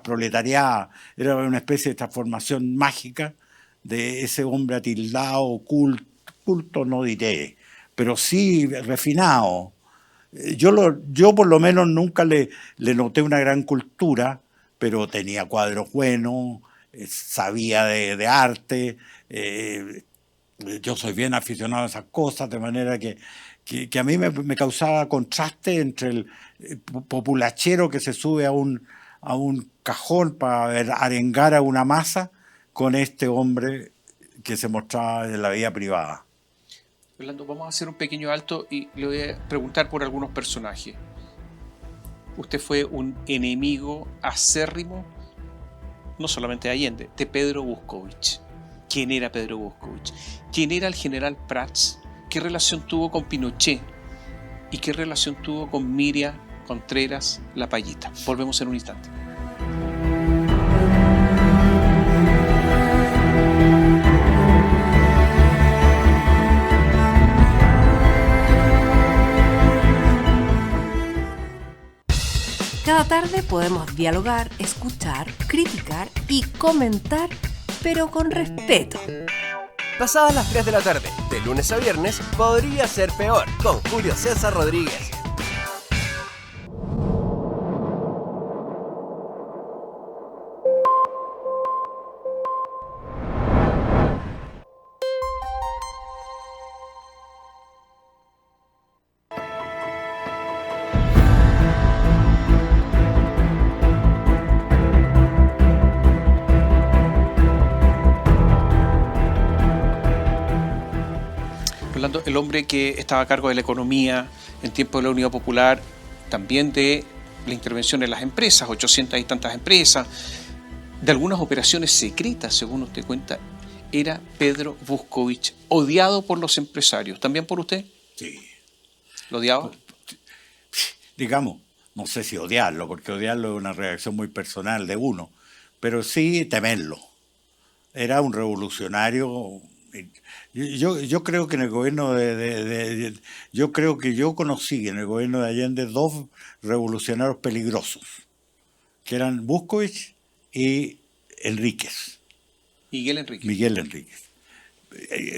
proletariadas. Era una especie de transformación mágica de ese hombre atildado, culto no diré, pero sí refinado. Yo por lo menos nunca le noté una gran cultura, pero tenía cuadros buenos, sabía de arte. Yo soy bien aficionado a esas cosas, de manera que a mí me causaba contraste entre el populachero que se sube a un cajón para arengar a una masa con este hombre que se mostraba en la vida privada. Orlando, vamos a hacer un pequeño alto y le voy a preguntar por algunos personajes. Usted fue un enemigo acérrimo, no solamente de Allende, de Pedro Buscovich. ¿Quién era Pedro Buscovich? ¿Quién era el general Prats? ¿Qué relación tuvo con Pinochet? ¿Y qué relación tuvo con Miriam Contreras Lapallita? Volvemos en un instante. Cada tarde podemos dialogar, escuchar, criticar y comentar, pero con respeto. Pasadas las 3 de la tarde, de lunes a viernes, podría ser peor, con Julio César Rodríguez. hablando el hombre que estaba a cargo de la economía en tiempo de la Unidad Popular, también de la intervención en las empresas, 800 y tantas empresas, de algunas operaciones secretas, según usted cuenta, era Pedro Vuskovic, odiado por los empresarios. ¿También por usted? Sí. ¿Lo odiaba? Digamos, no sé si odiarlo, porque odiarlo es una reacción muy personal de uno, pero sí temerlo. Era un revolucionario. Yo creo que en el gobierno yo creo que yo conocí en el gobierno de Allende 2 revolucionarios peligrosos, que eran Vuskovic y Enríquez. Miguel Enríquez. Miguel Enríquez.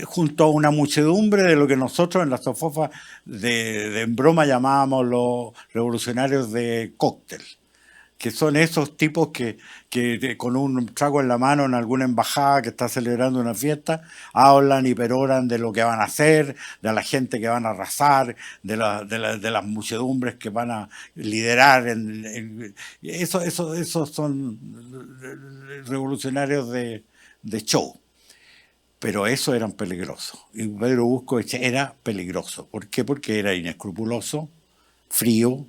Junto a una muchedumbre de lo que nosotros en la Sofofa en broma llamábamos los revolucionarios de cóctel, que son esos tipos que con un trago en la mano en alguna embajada que está celebrando una fiesta, hablan y peroran de lo que van a hacer, de la gente que van a arrasar, de las muchedumbres que van a liderar. Esos son revolucionarios de show. Pero esos eran peligrosos. Y Pedro Vuskovic era peligroso. ¿Por qué? Porque era inescrupuloso, frío,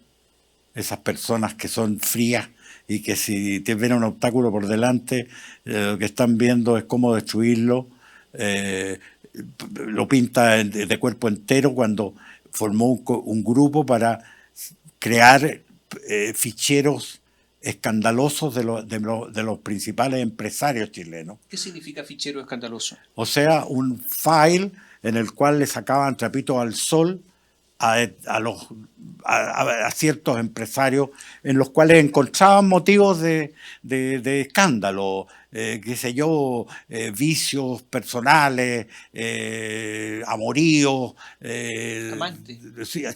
esas personas que son frías y que si te ven un obstáculo por delante, lo que están viendo es cómo destruirlo. Lo pinta de cuerpo entero cuando formó un grupo para crear ficheros escandalosos de los principales empresarios chilenos. ¿Qué significa fichero escandaloso? O sea, un file en el cual le sacaban trapitos al sol a ciertos empresarios en los cuales encontraban motivos de escándalo, qué sé yo, vicios personales, amoríos,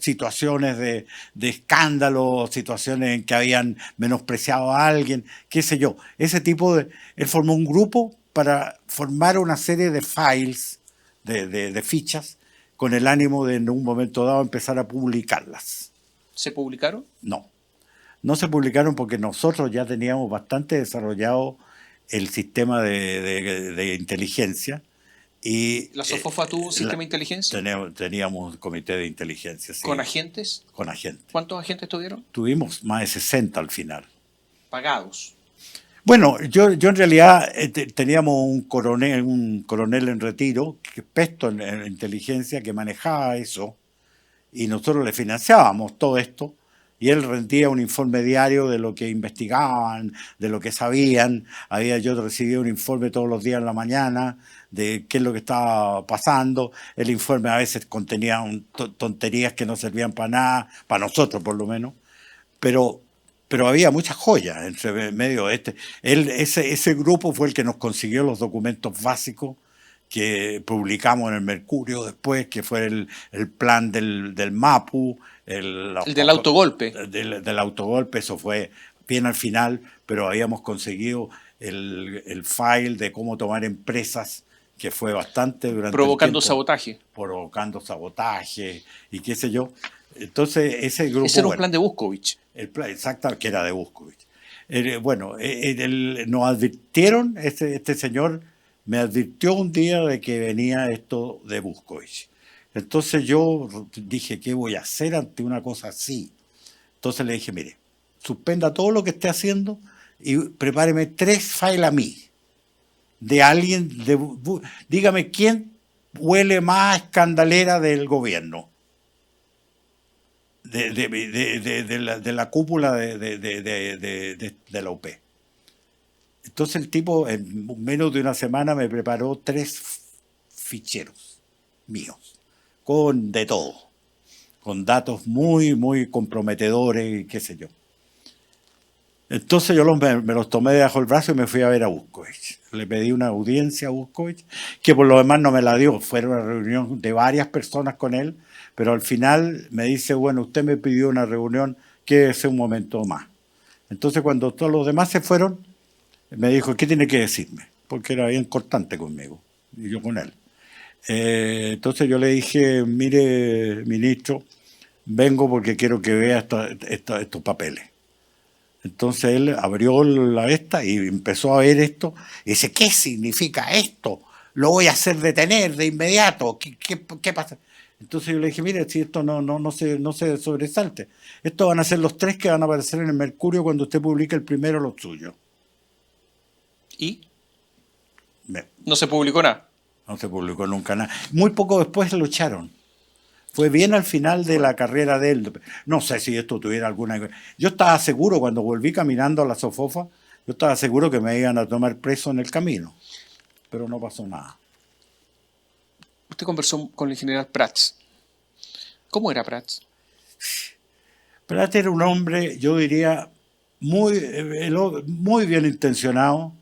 situaciones de escándalo, situaciones en que habían menospreciado a alguien, qué sé yo. Ese tipo de... Él formó un grupo para formar una serie de files, de fichas, con el ánimo de en un momento dado empezar a publicarlas. ¿Se publicaron? No se publicaron porque nosotros ya teníamos bastante desarrollado el sistema de inteligencia. Y, ¿La Sofofa tuvo un sistema de inteligencia? Teníamos un comité de inteligencia. Sí. ¿Con agentes? Con agentes. ¿Cuántos agentes tuvieron? Tuvimos más de 60 al final. ¿Pagados? Bueno, yo en realidad teníamos un coronel en retiro, experto en inteligencia, que manejaba eso, y nosotros le financiábamos todo esto, y él rendía un informe diario de lo que investigaban, de lo que sabían. Yo recibía un informe todos los días en la mañana de qué es lo que estaba pasando. El informe a veces contenía tonterías que no servían para nada, para nosotros por lo menos, pero había muchas joyas entre medio de ese grupo fue el que nos consiguió los documentos básicos que publicamos en el Mercurio después, que fue el plan del MAPU. El del autogolpe. Del autogolpe, eso fue bien al final, pero habíamos conseguido el file de cómo tomar empresas, que fue bastante durante provocando el tiempo, sabotaje. Provocando sabotaje y qué sé yo. Entonces ese grupo... Ese era un plan de Vuskovic. El plan exacto, que era de Vuskovic. Nos advirtieron, este señor me advirtió un día de que venía esto de Vuskovic. Entonces yo dije, ¿qué voy a hacer ante una cosa así? Entonces le dije, mire, suspenda todo lo que esté haciendo y prepáreme 3 files a mí. De alguien, dígame quién huele más escandalera del gobierno. De la cúpula de la UP. Entonces el tipo en menos de una semana me preparó 3 ficheros míos, con de todo, con datos muy, muy comprometedores y qué sé yo. Entonces yo me los tomé debajo del brazo y me fui a ver a Vuskovic. Le pedí una audiencia a Vuskovic, que por lo demás no me la dio. Fue una reunión de varias personas con él, pero al final me dice, bueno, usted me pidió una reunión, quédese un momento más. Entonces cuando todos los demás se fueron, me dijo, ¿qué tiene que decirme? Porque era bien cortante conmigo, y yo con él. Entonces yo le dije, mire, ministro, vengo porque quiero que vea estos papeles. Entonces él abrió la esta y empezó a ver esto y dice, ¿qué significa esto? lo voy a hacer detener de inmediato. ¿Qué pasa? Entonces yo le dije, mire, si esto no se sobresalte. Estos van a ser los 3 que van a aparecer en el Mercurio cuando usted publique el primero los suyos. ¿Y? No se publicó nada. No se publicó nunca nada. Muy poco después lo echaron. Fue bien al final de la carrera de él. No sé si esto tuviera alguna... Yo estaba seguro, cuando volví caminando a la Sofofa, yo estaba seguro que me iban a tomar preso en el camino. Pero no pasó nada. Usted conversó con el general Prats. ¿Cómo era Prats? Prats era un hombre, yo diría, muy bien intencionado,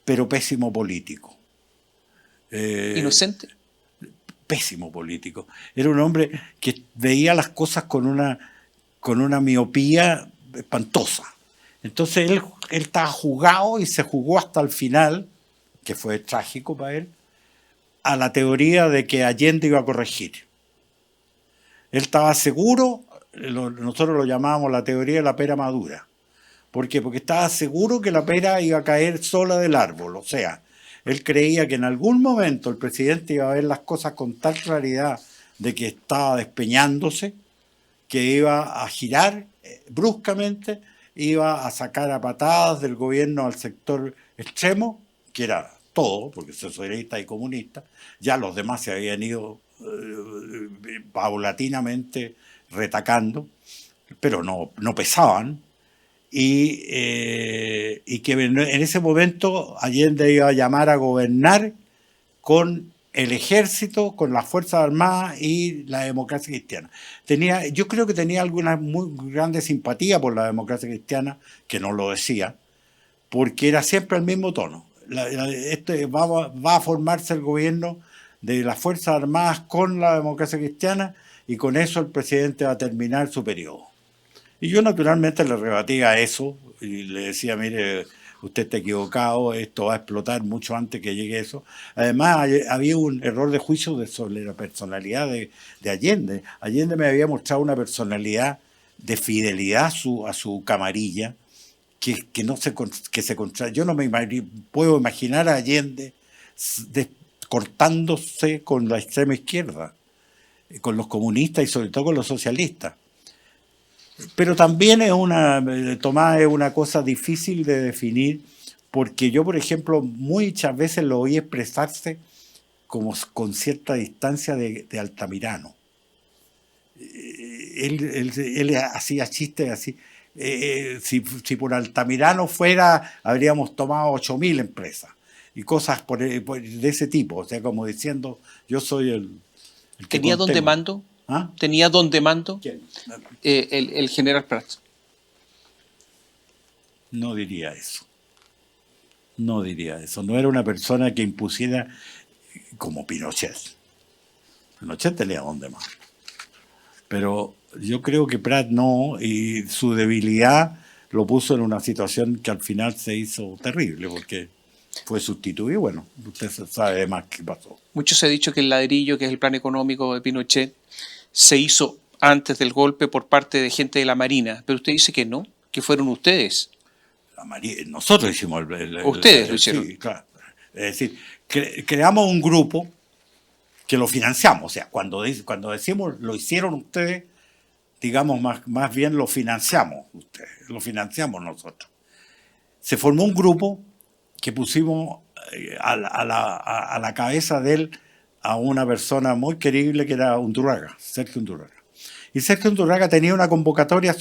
pero pésimo político. ¿Inocente? Pésimo político. Era un hombre que veía las cosas con una miopía espantosa. Entonces él estaba jugado y se jugó hasta el final, que fue trágico para él, a la teoría de que Allende iba a corregir. Él estaba seguro, nosotros lo llamábamos la teoría de la pera madura. ¿Por qué? Porque estaba seguro que la pera iba a caer sola del árbol. O sea, él creía que en algún momento el presidente iba a ver las cosas con tal claridad de que estaba despeñándose, que iba a girar bruscamente, iba a sacar a patadas del gobierno al sector extremo, que era todo, porque socialista y comunista. Ya los demás se habían ido paulatinamente retacando, pero no pesaban. Y que en ese momento Allende iba a llamar a gobernar con el ejército, con las Fuerzas Armadas y la democracia cristiana. Yo creo que tenía alguna muy grande simpatía por la democracia cristiana, que no lo decía, porque era siempre el mismo tono. Va a formarse el gobierno de las Fuerzas Armadas con la democracia cristiana y con eso el presidente va a terminar su periodo. Y yo naturalmente le rebatía eso y le decía, mire, usted está equivocado, esto va a explotar mucho antes que llegue eso. Además, había un error de juicio sobre la personalidad de Allende. Allende me había mostrado una personalidad de fidelidad a su camarilla, yo no puedo imaginar a Allende cortándose con la extrema izquierda, con los comunistas y sobre todo con los socialistas. Pero también Tomás es una cosa difícil de definir, porque yo, por ejemplo, muchas veces lo oí expresarse como con cierta distancia de Altamirano. Él hacía chistes así. Si por Altamirano fuera, habríamos tomado 8.000 empresas y cosas de ese tipo, o sea, como diciendo, yo soy el que ¿Tenía don de mando? ¿Ah? ¿Tenía don de mando? ¿Quién? El general Prats. No diría eso. No era una persona que impusiera como Pinochet. Pinochet tenía don de mando. Pero yo creo que Prats no, y su debilidad lo puso en una situación que al final se hizo terrible, porque fue sustituido. Bueno, usted sabe más qué pasó. Mucho se ha dicho que el ladrillo, que es el plan económico de Pinochet, se hizo antes del golpe por parte de gente de la Marina, pero usted dice que no, que fueron ustedes. Nosotros hicimos ustedes lo hicieron. Sí, claro. Es decir, creamos un grupo que lo financiamos. O sea, cuando decimos lo hicieron ustedes, digamos más bien lo financiamos ustedes, lo financiamos nosotros. Se formó un grupo que pusimos a la cabeza de él a una persona muy querible que era Undurraga, Sergio Undurraga. Y Sergio Undurraga tenía una convocatoria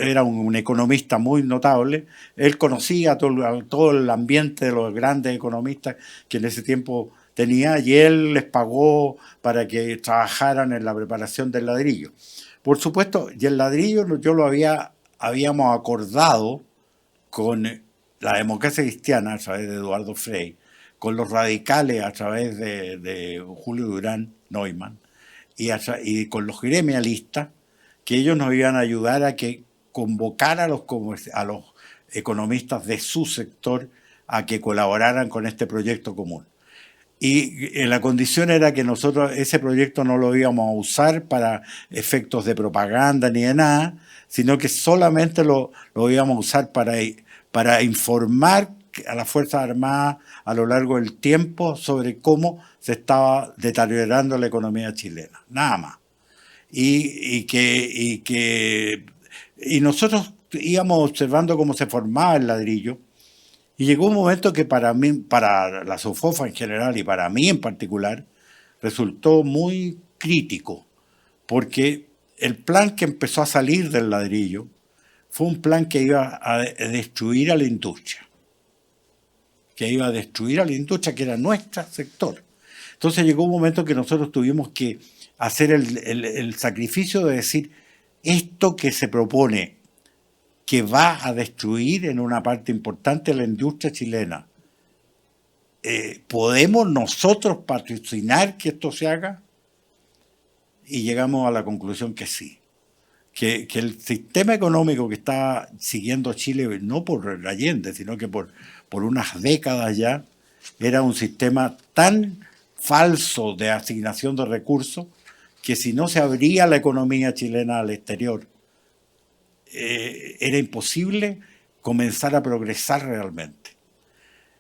era un economista muy notable. Él conocía todo el ambiente de los grandes economistas que en ese tiempo tenía, y él les pagó para que trabajaran en la preparación del ladrillo. Por supuesto, y el ladrillo habíamos acordado con la democracia cristiana a través de Eduardo Frei, con los radicales a través de Julio Durán Neumann y con los gremialistas, que ellos nos iban a ayudar a que convocar a los economistas de su sector a que colaboraran con este proyecto común. Y la condición era que nosotros ese proyecto no lo íbamos a usar para efectos de propaganda ni de nada, sino que solamente lo íbamos a usar para informar a las Fuerzas Armadas a lo largo del tiempo sobre cómo se estaba deteriorando la economía chilena, nada más. Y nosotros íbamos observando cómo se formaba el ladrillo, y llegó un momento que para mí, para la SOFOFA en general y para mí en particular, resultó muy crítico, porque el plan que empezó a salir del ladrillo fue un plan que iba a destruir a la industria, que era nuestro sector. Entonces llegó un momento que nosotros tuvimos que hacer el sacrificio de decir, esto que se propone, que va a destruir en una parte importante la industria chilena, ¿podemos nosotros patrocinar que esto se haga? Y llegamos a la conclusión que sí. Que el sistema económico que está siguiendo Chile, no por Allende, sino que por unas décadas ya, era un sistema tan falso de asignación de recursos que si no se abría la economía chilena al exterior, era imposible comenzar a progresar realmente.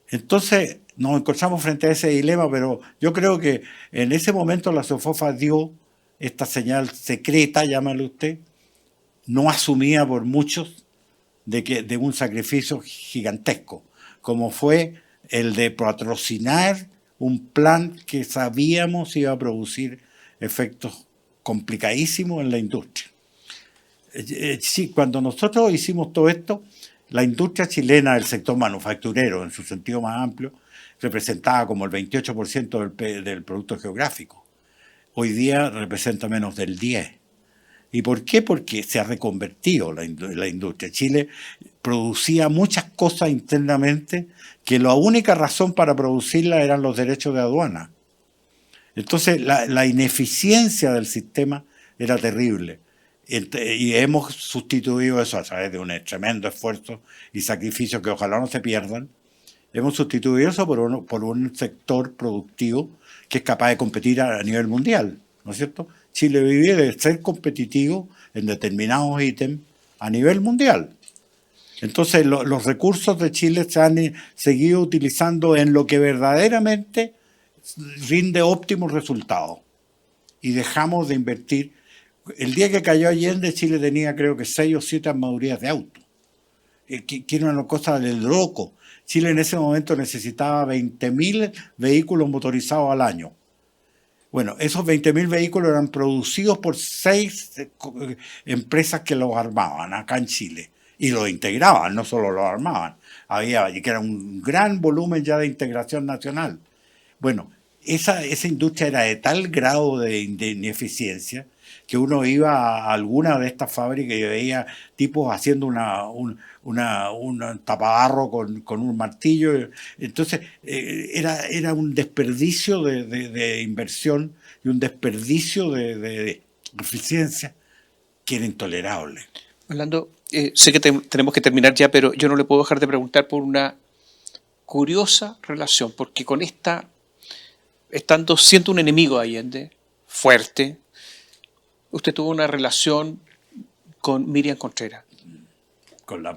Entonces nos encontramos frente a ese dilema, pero yo creo que en ese momento la SOFOFA dio esta señal secreta, llámalo usted, no asumida por muchos, de un sacrificio gigantesco, como fue el de patrocinar un plan que sabíamos iba a producir efectos complicadísimos en la industria. Sí, cuando nosotros hicimos todo esto, la industria chilena, el sector manufacturero en su sentido más amplio, representaba como el 28% del producto geográfico. Hoy día representa menos del 10%. ¿Y por qué? Porque se ha reconvertido la industria. Chile producía muchas cosas internamente que la única razón para producirlas eran los derechos de aduana. Entonces la ineficiencia del sistema era terrible. Y hemos sustituido eso a través de un tremendo esfuerzo y sacrificio que ojalá no se pierdan. Hemos sustituido eso por un sector productivo que es capaz de competir a nivel mundial, ¿no es cierto? Chile vive de ser competitivo en determinados ítems a nivel mundial. Entonces los recursos de Chile se han seguido utilizando en lo que verdaderamente rinde óptimos resultados. Y dejamos de invertir. El día que cayó Allende, Chile tenía creo que 6 o 7 armadurías de auto. Que era una cosa del loco. Chile en ese momento necesitaba 20.000 vehículos motorizados al año. Bueno, esos 20.000 vehículos eran producidos por 6 empresas que los armaban acá en Chile. Y los integraban, no solo los armaban. Que era un gran volumen ya de integración nacional. Bueno, esa industria era de tal grado de ineficiencia que uno iba a alguna de estas fábricas y veía tipos haciendo un tapabarro con un martillo. Entonces era un desperdicio de inversión y un desperdicio de eficiencia que era intolerable. Orlando, sé que tenemos que terminar ya, pero yo no le puedo dejar de preguntar por una curiosa relación, porque con siendo un enemigo de Allende, fuerte, usted tuvo una relación con Miriam Contreras,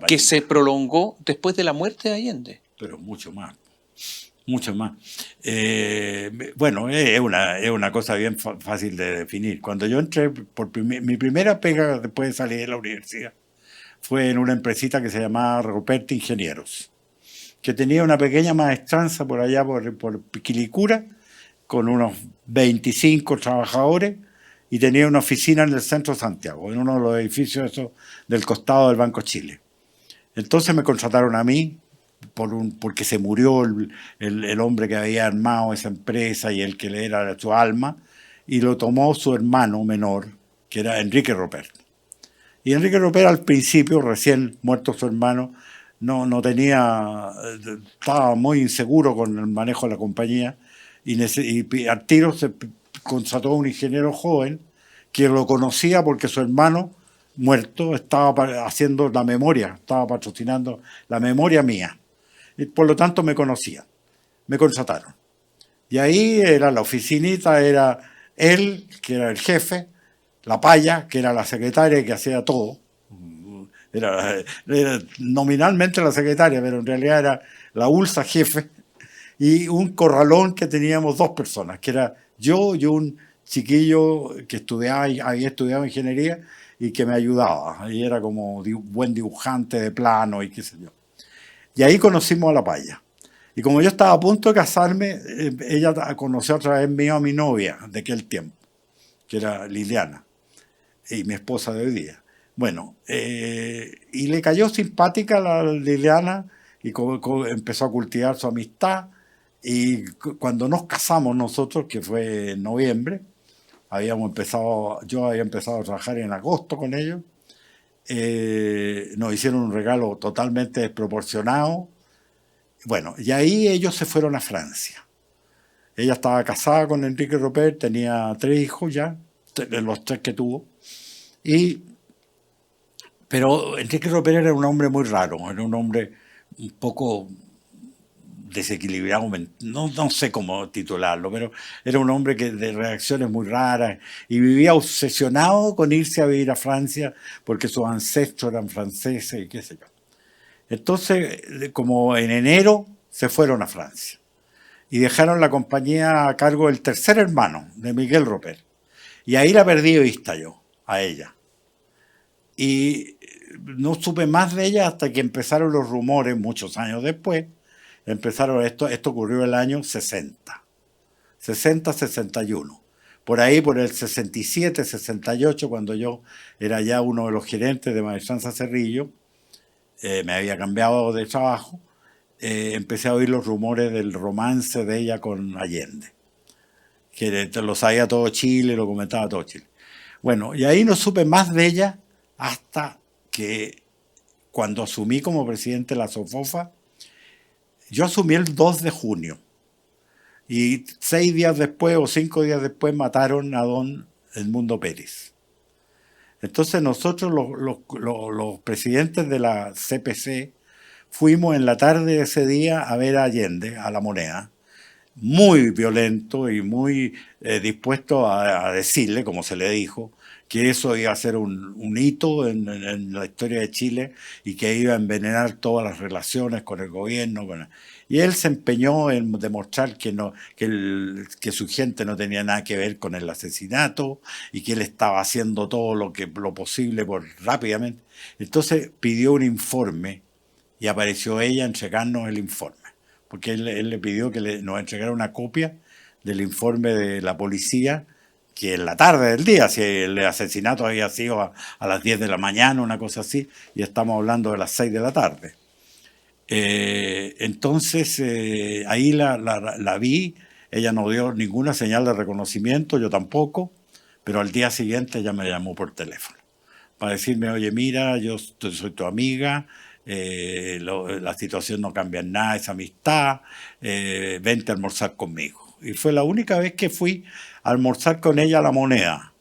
que se prolongó después de la muerte de Allende. Pero mucho más. Bueno, es una cosa bien fácil de definir. Cuando yo entré, mi primera pega después de salir de la universidad fue en una empresita que se llamaba Ruperti Ingenieros, que tenía una pequeña maestranza por allá por Quilicura, con unos 25 trabajadores, y tenía una oficina en el centro de Santiago, en uno de los edificios esos del costado del Banco Chile. Entonces me contrataron a mí porque se murió el hombre que había armado esa empresa y el que le era su alma, y lo tomó su hermano menor, que era Enrique Rupert. Y Enrique Rupert al principio, recién muerto su hermano, estaba muy inseguro con el manejo de la compañía, y al tiro se contrató a un ingeniero joven que lo conocía porque su hermano muerto estaba haciendo la memoria, estaba patrocinando la memoria mía. Y por lo tanto me conocían, me contrataron. Y ahí era la oficinita, era él, que era el jefe, la Paya, que era la secretaria que hacía todo. Era nominalmente la secretaria, pero en realidad era la ULSA jefe, y un corralón que teníamos 2 personas, que era yo y un chiquillo que había estudiado ingeniería y que me ayudaba. Y era como buen dibujante de plano y qué sé yo. Y ahí conocimos a la Paya. Y como yo estaba a punto de casarme, ella conoció otra vez mío a mi novia de aquel tiempo, que era Liliana, y mi esposa de hoy día. Bueno, y le cayó simpática a la Liliana y empezó a cultivar su amistad. Y cuando nos casamos nosotros, que fue en noviembre, yo había empezado a trabajar en agosto con ellos, nos hicieron un regalo totalmente desproporcionado. Bueno, y ahí ellos se fueron a Francia. Ella estaba casada con Enrique Roper, tenía 3 hijos ya, de los 3 que tuvo. Pero Enrique Roper era un hombre muy raro, era un hombre un poco desequilibrado, no sé cómo titularlo, pero era un hombre de reacciones muy raras y vivía obsesionado con irse a vivir a Francia porque sus ancestros eran franceses y qué sé yo. Entonces, como en enero, se fueron a Francia y dejaron la compañía a cargo del tercer hermano, de Miguel Roper. Y ahí la perdí de vista yo, a ella. Y no supe más de ella hasta que empezaron los rumores, muchos años después. Esto ocurrió el año 60, 61. Por ahí, por el 67, 68, cuando yo era ya uno de los gerentes de Maestranza Cerrillo, me había cambiado de trabajo, empecé a oír los rumores del romance de ella con Allende, que lo sabía todo Chile, lo comentaba todo Chile. Bueno, y ahí no supe más de ella hasta que cuando asumí como presidente de la SOFOFA, yo asumí el 2 de junio y 6 días después o 5 días después mataron a don Edmundo Pérez. Entonces nosotros los presidentes de la CPC fuimos en la tarde de ese día a ver a Allende, a La Moneda, muy violento y muy dispuesto a decirle, como se le dijo, que eso iba a ser un hito en la historia de Chile y que iba a envenenar todas las relaciones con el gobierno. Y él se empeñó en demostrar que su gente no tenía nada que ver con el asesinato y que él estaba haciendo todo lo posible rápidamente. Entonces pidió un informe y apareció ella a entregarnos el informe, porque él le pidió que nos entregara una copia del informe de la policía, que en la tarde del día, si el asesinato había sido a las 10 de la mañana, una cosa así, y estamos hablando de las 6 de la tarde. Entonces, ahí la vi, ella no dio ninguna señal de reconocimiento, yo tampoco, pero al día siguiente ella me llamó por teléfono para decirme, oye, mira, yo soy tu amiga, la situación no cambia en nada, esa amistad, vente a almorzar conmigo. Y fue la única vez que fui a almorzar con ella a La Moneda,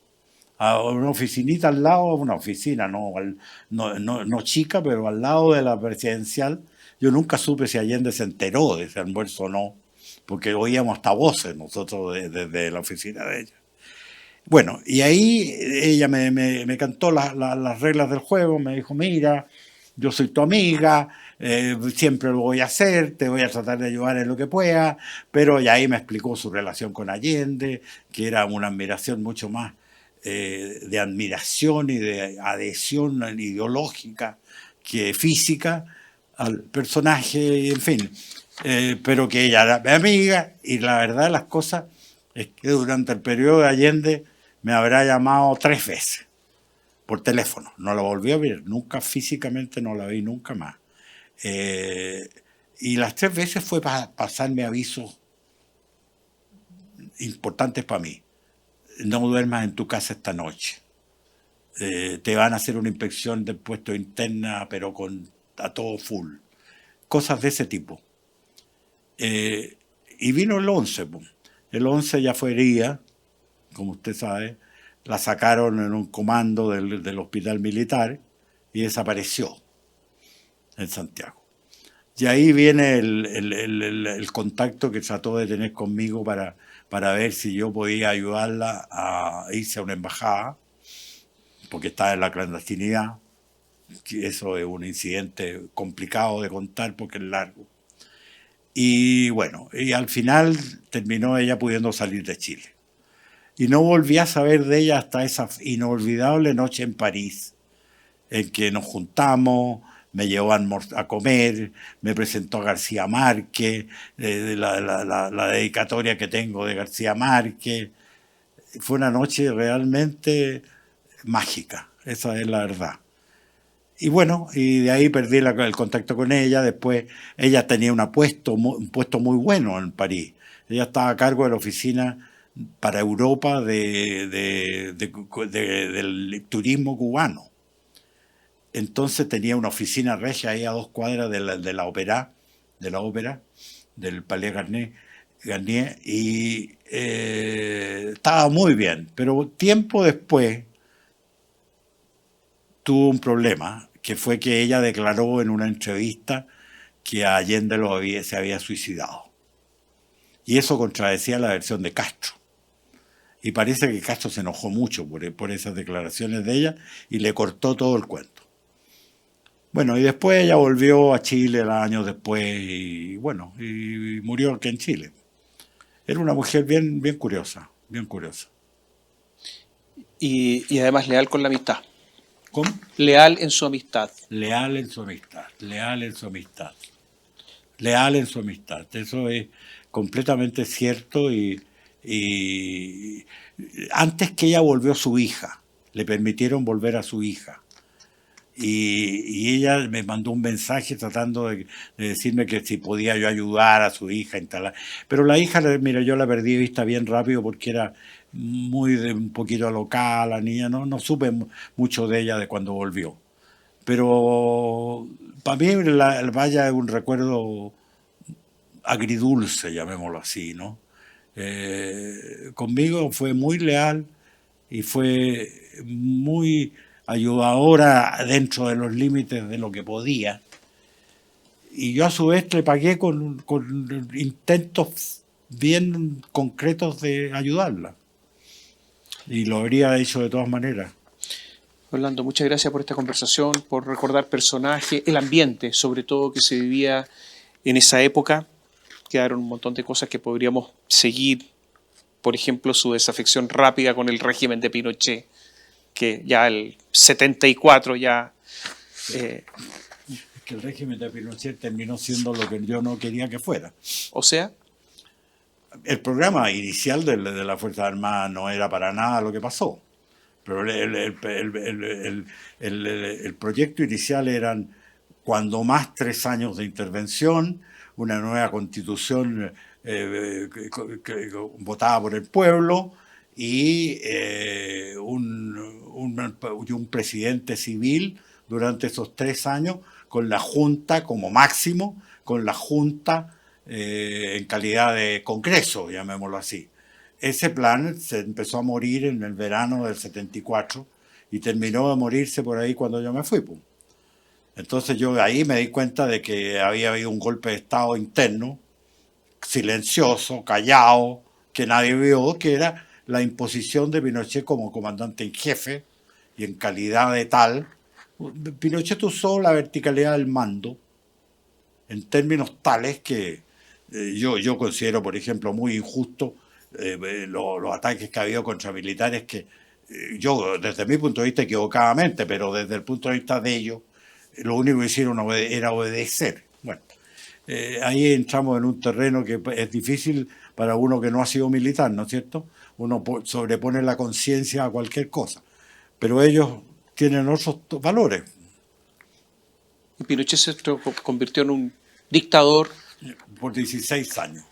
a una oficinita al lado, una oficina no chica, pero al lado de la presidencial. Yo nunca supe si Allende se enteró de ese almuerzo o no, porque oíamos hasta voces nosotros desde la oficina de ella. Bueno, y ahí ella me cantó las reglas del juego, me dijo, mira, yo soy tu amiga, siempre lo voy a hacer, te voy a tratar de ayudar en lo que pueda, pero y ahí me explicó su relación con Allende, que era una admiración mucho más de admiración y de adhesión ideológica que física al personaje, en fin, pero que ella era mi amiga, y la verdad de las cosas es que durante el periodo de Allende me habrá llamado 3 veces por teléfono, no la volví a ver, nunca físicamente, no la vi nunca más. Y las 3 veces fue para pasarme avisos importantes para mí. No duermas en tu casa esta noche. Te van a hacer una inspección del puesto interna, pero a todo full. Cosas de ese tipo. Y vino el 11. Pues. El 11 ya fue herida, como usted sabe. La sacaron en un comando del hospital militar y desapareció en Santiago. Y ahí viene el contacto que trató de tener conmigo para ver si yo podía ayudarla a irse a una embajada, porque estaba en la clandestinidad. Eso es un incidente complicado de contar porque es largo. Y bueno, y al final terminó ella pudiendo salir de Chile. Y no volví a saber de ella hasta esa inolvidable noche en París, en que nos juntamos, me llevó a comer, me presentó a García Márquez, la dedicatoria que tengo de García Márquez. Fue una noche realmente mágica, esa es la verdad. Y bueno, y de ahí perdí el contacto con ella. Después ella tenía un puesto muy bueno en París. Ella estaba a cargo de la oficina para Europa del turismo cubano. Entonces tenía una oficina regia ahí a 2 cuadras de la ópera, del Palais Garnier, y estaba muy bien. Pero tiempo después tuvo un problema, que fue que ella declaró en una entrevista que Allende se había suicidado. Y eso contradecía la versión de Castro. Y parece que Castro se enojó mucho por esas declaraciones de ella y le cortó todo el cuento. Bueno, y después ella volvió a Chile años después y bueno, y murió aquí en Chile. Era una mujer bien curiosa, bien curiosa. Y además leal con la amistad. ¿Cómo? Leal en su amistad. Leal en su amistad, leal en su amistad. Leal en su amistad. Eso es completamente cierto y antes que ella volvió a su hija, le permitieron volver a su hija. Y ella me mandó un mensaje tratando de decirme que si podía yo ayudar a su hija a instalar. Pero la hija, mira, yo la perdí de vista bien rápido porque era un poquito local, la niña, no supe mucho de ella de cuando volvió. Pero para mí el Valla es un recuerdo agridulce, llamémoslo así, ¿no? Conmigo fue muy leal y fue muy ayudadora dentro de los límites de lo que podía. Y yo a su vez le pagué con intentos bien concretos de ayudarla. Y lo habría hecho de todas maneras. Orlando, muchas gracias por esta conversación, por recordar personajes, el ambiente, sobre todo, que se vivía en esa época. Quedaron un montón de cosas que podríamos seguir. Por ejemplo, su desafección rápida con el régimen de Pinochet, que ya el 74 ya... Es que el régimen de Pinochet terminó siendo lo que yo no quería que fuera. O sea... El programa inicial de la Fuerza Armada no era para nada lo que pasó. Pero el proyecto inicial eran cuando más 3 años de intervención, una nueva constitución votada por el pueblo y un presidente civil durante esos 3 años con la Junta como máximo, con la Junta en calidad de Congreso, llamémoslo así. Ese plan se empezó a morir en el verano del 74 y terminó de morirse por ahí cuando yo me fui. Pues. Entonces yo ahí me di cuenta de que había habido un golpe de Estado interno, silencioso, callado, que nadie vio, que era la imposición de Pinochet como comandante en jefe y en calidad de tal. Pinochet usó la verticalidad del mando en términos tales que yo considero, por ejemplo, muy injusto los ataques que ha habido contra militares que yo, desde mi punto de vista, equivocadamente, pero desde el punto de vista de ellos, lo único que hicieron era obedecer. Bueno, ahí entramos en un terreno que es difícil para uno que no ha sido militar, ¿no es cierto? Uno sobrepone la conciencia a cualquier cosa, pero ellos tienen otros valores. Y Pinochet se convirtió en un dictador por 16 años.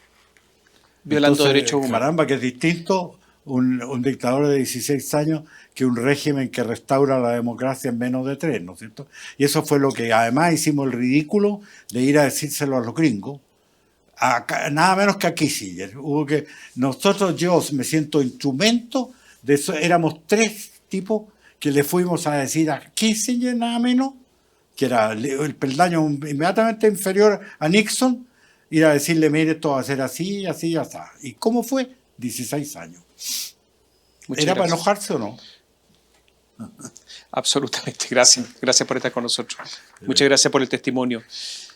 Violando Entonces, derechos humanos. Caramba, que es distinto un dictador de 16 años que un régimen que restaura la democracia en menos de 3, ¿no es cierto? Y eso fue lo que además hicimos el ridículo de ir a decírselo a los gringos, nada menos que a Kissinger. Yo me siento instrumento de eso, éramos 3 tipos que le fuimos a decir a Kissinger nada menos, que era el peldaño inmediatamente inferior a Nixon, ir a decirle, mire, esto va a ser así, así, así. ¿Y cómo fue? 16 años. Muchas ¿Era gracias. para enojarse o no? Absolutamente, gracias. Gracias por estar con nosotros. Muchas gracias por el testimonio.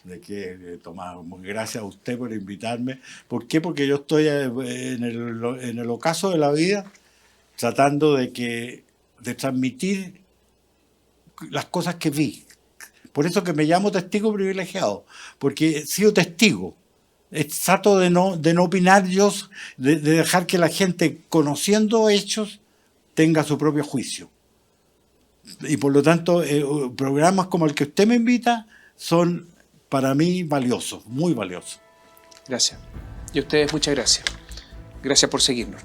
De que, Tomás, gracias a usted por invitarme. ¿Por qué? Porque yo estoy en el ocaso de la vida tratando de transmitir las cosas que vi. Por eso que me llamo testigo privilegiado, porque he sido testigo. Trato de no opinar yo, de dejar que la gente, conociendo hechos, tenga su propio juicio. Y por lo tanto, programas como el que usted me invita son para mí valiosos, muy valiosos. Gracias. Y a ustedes muchas gracias. Gracias por seguirnos.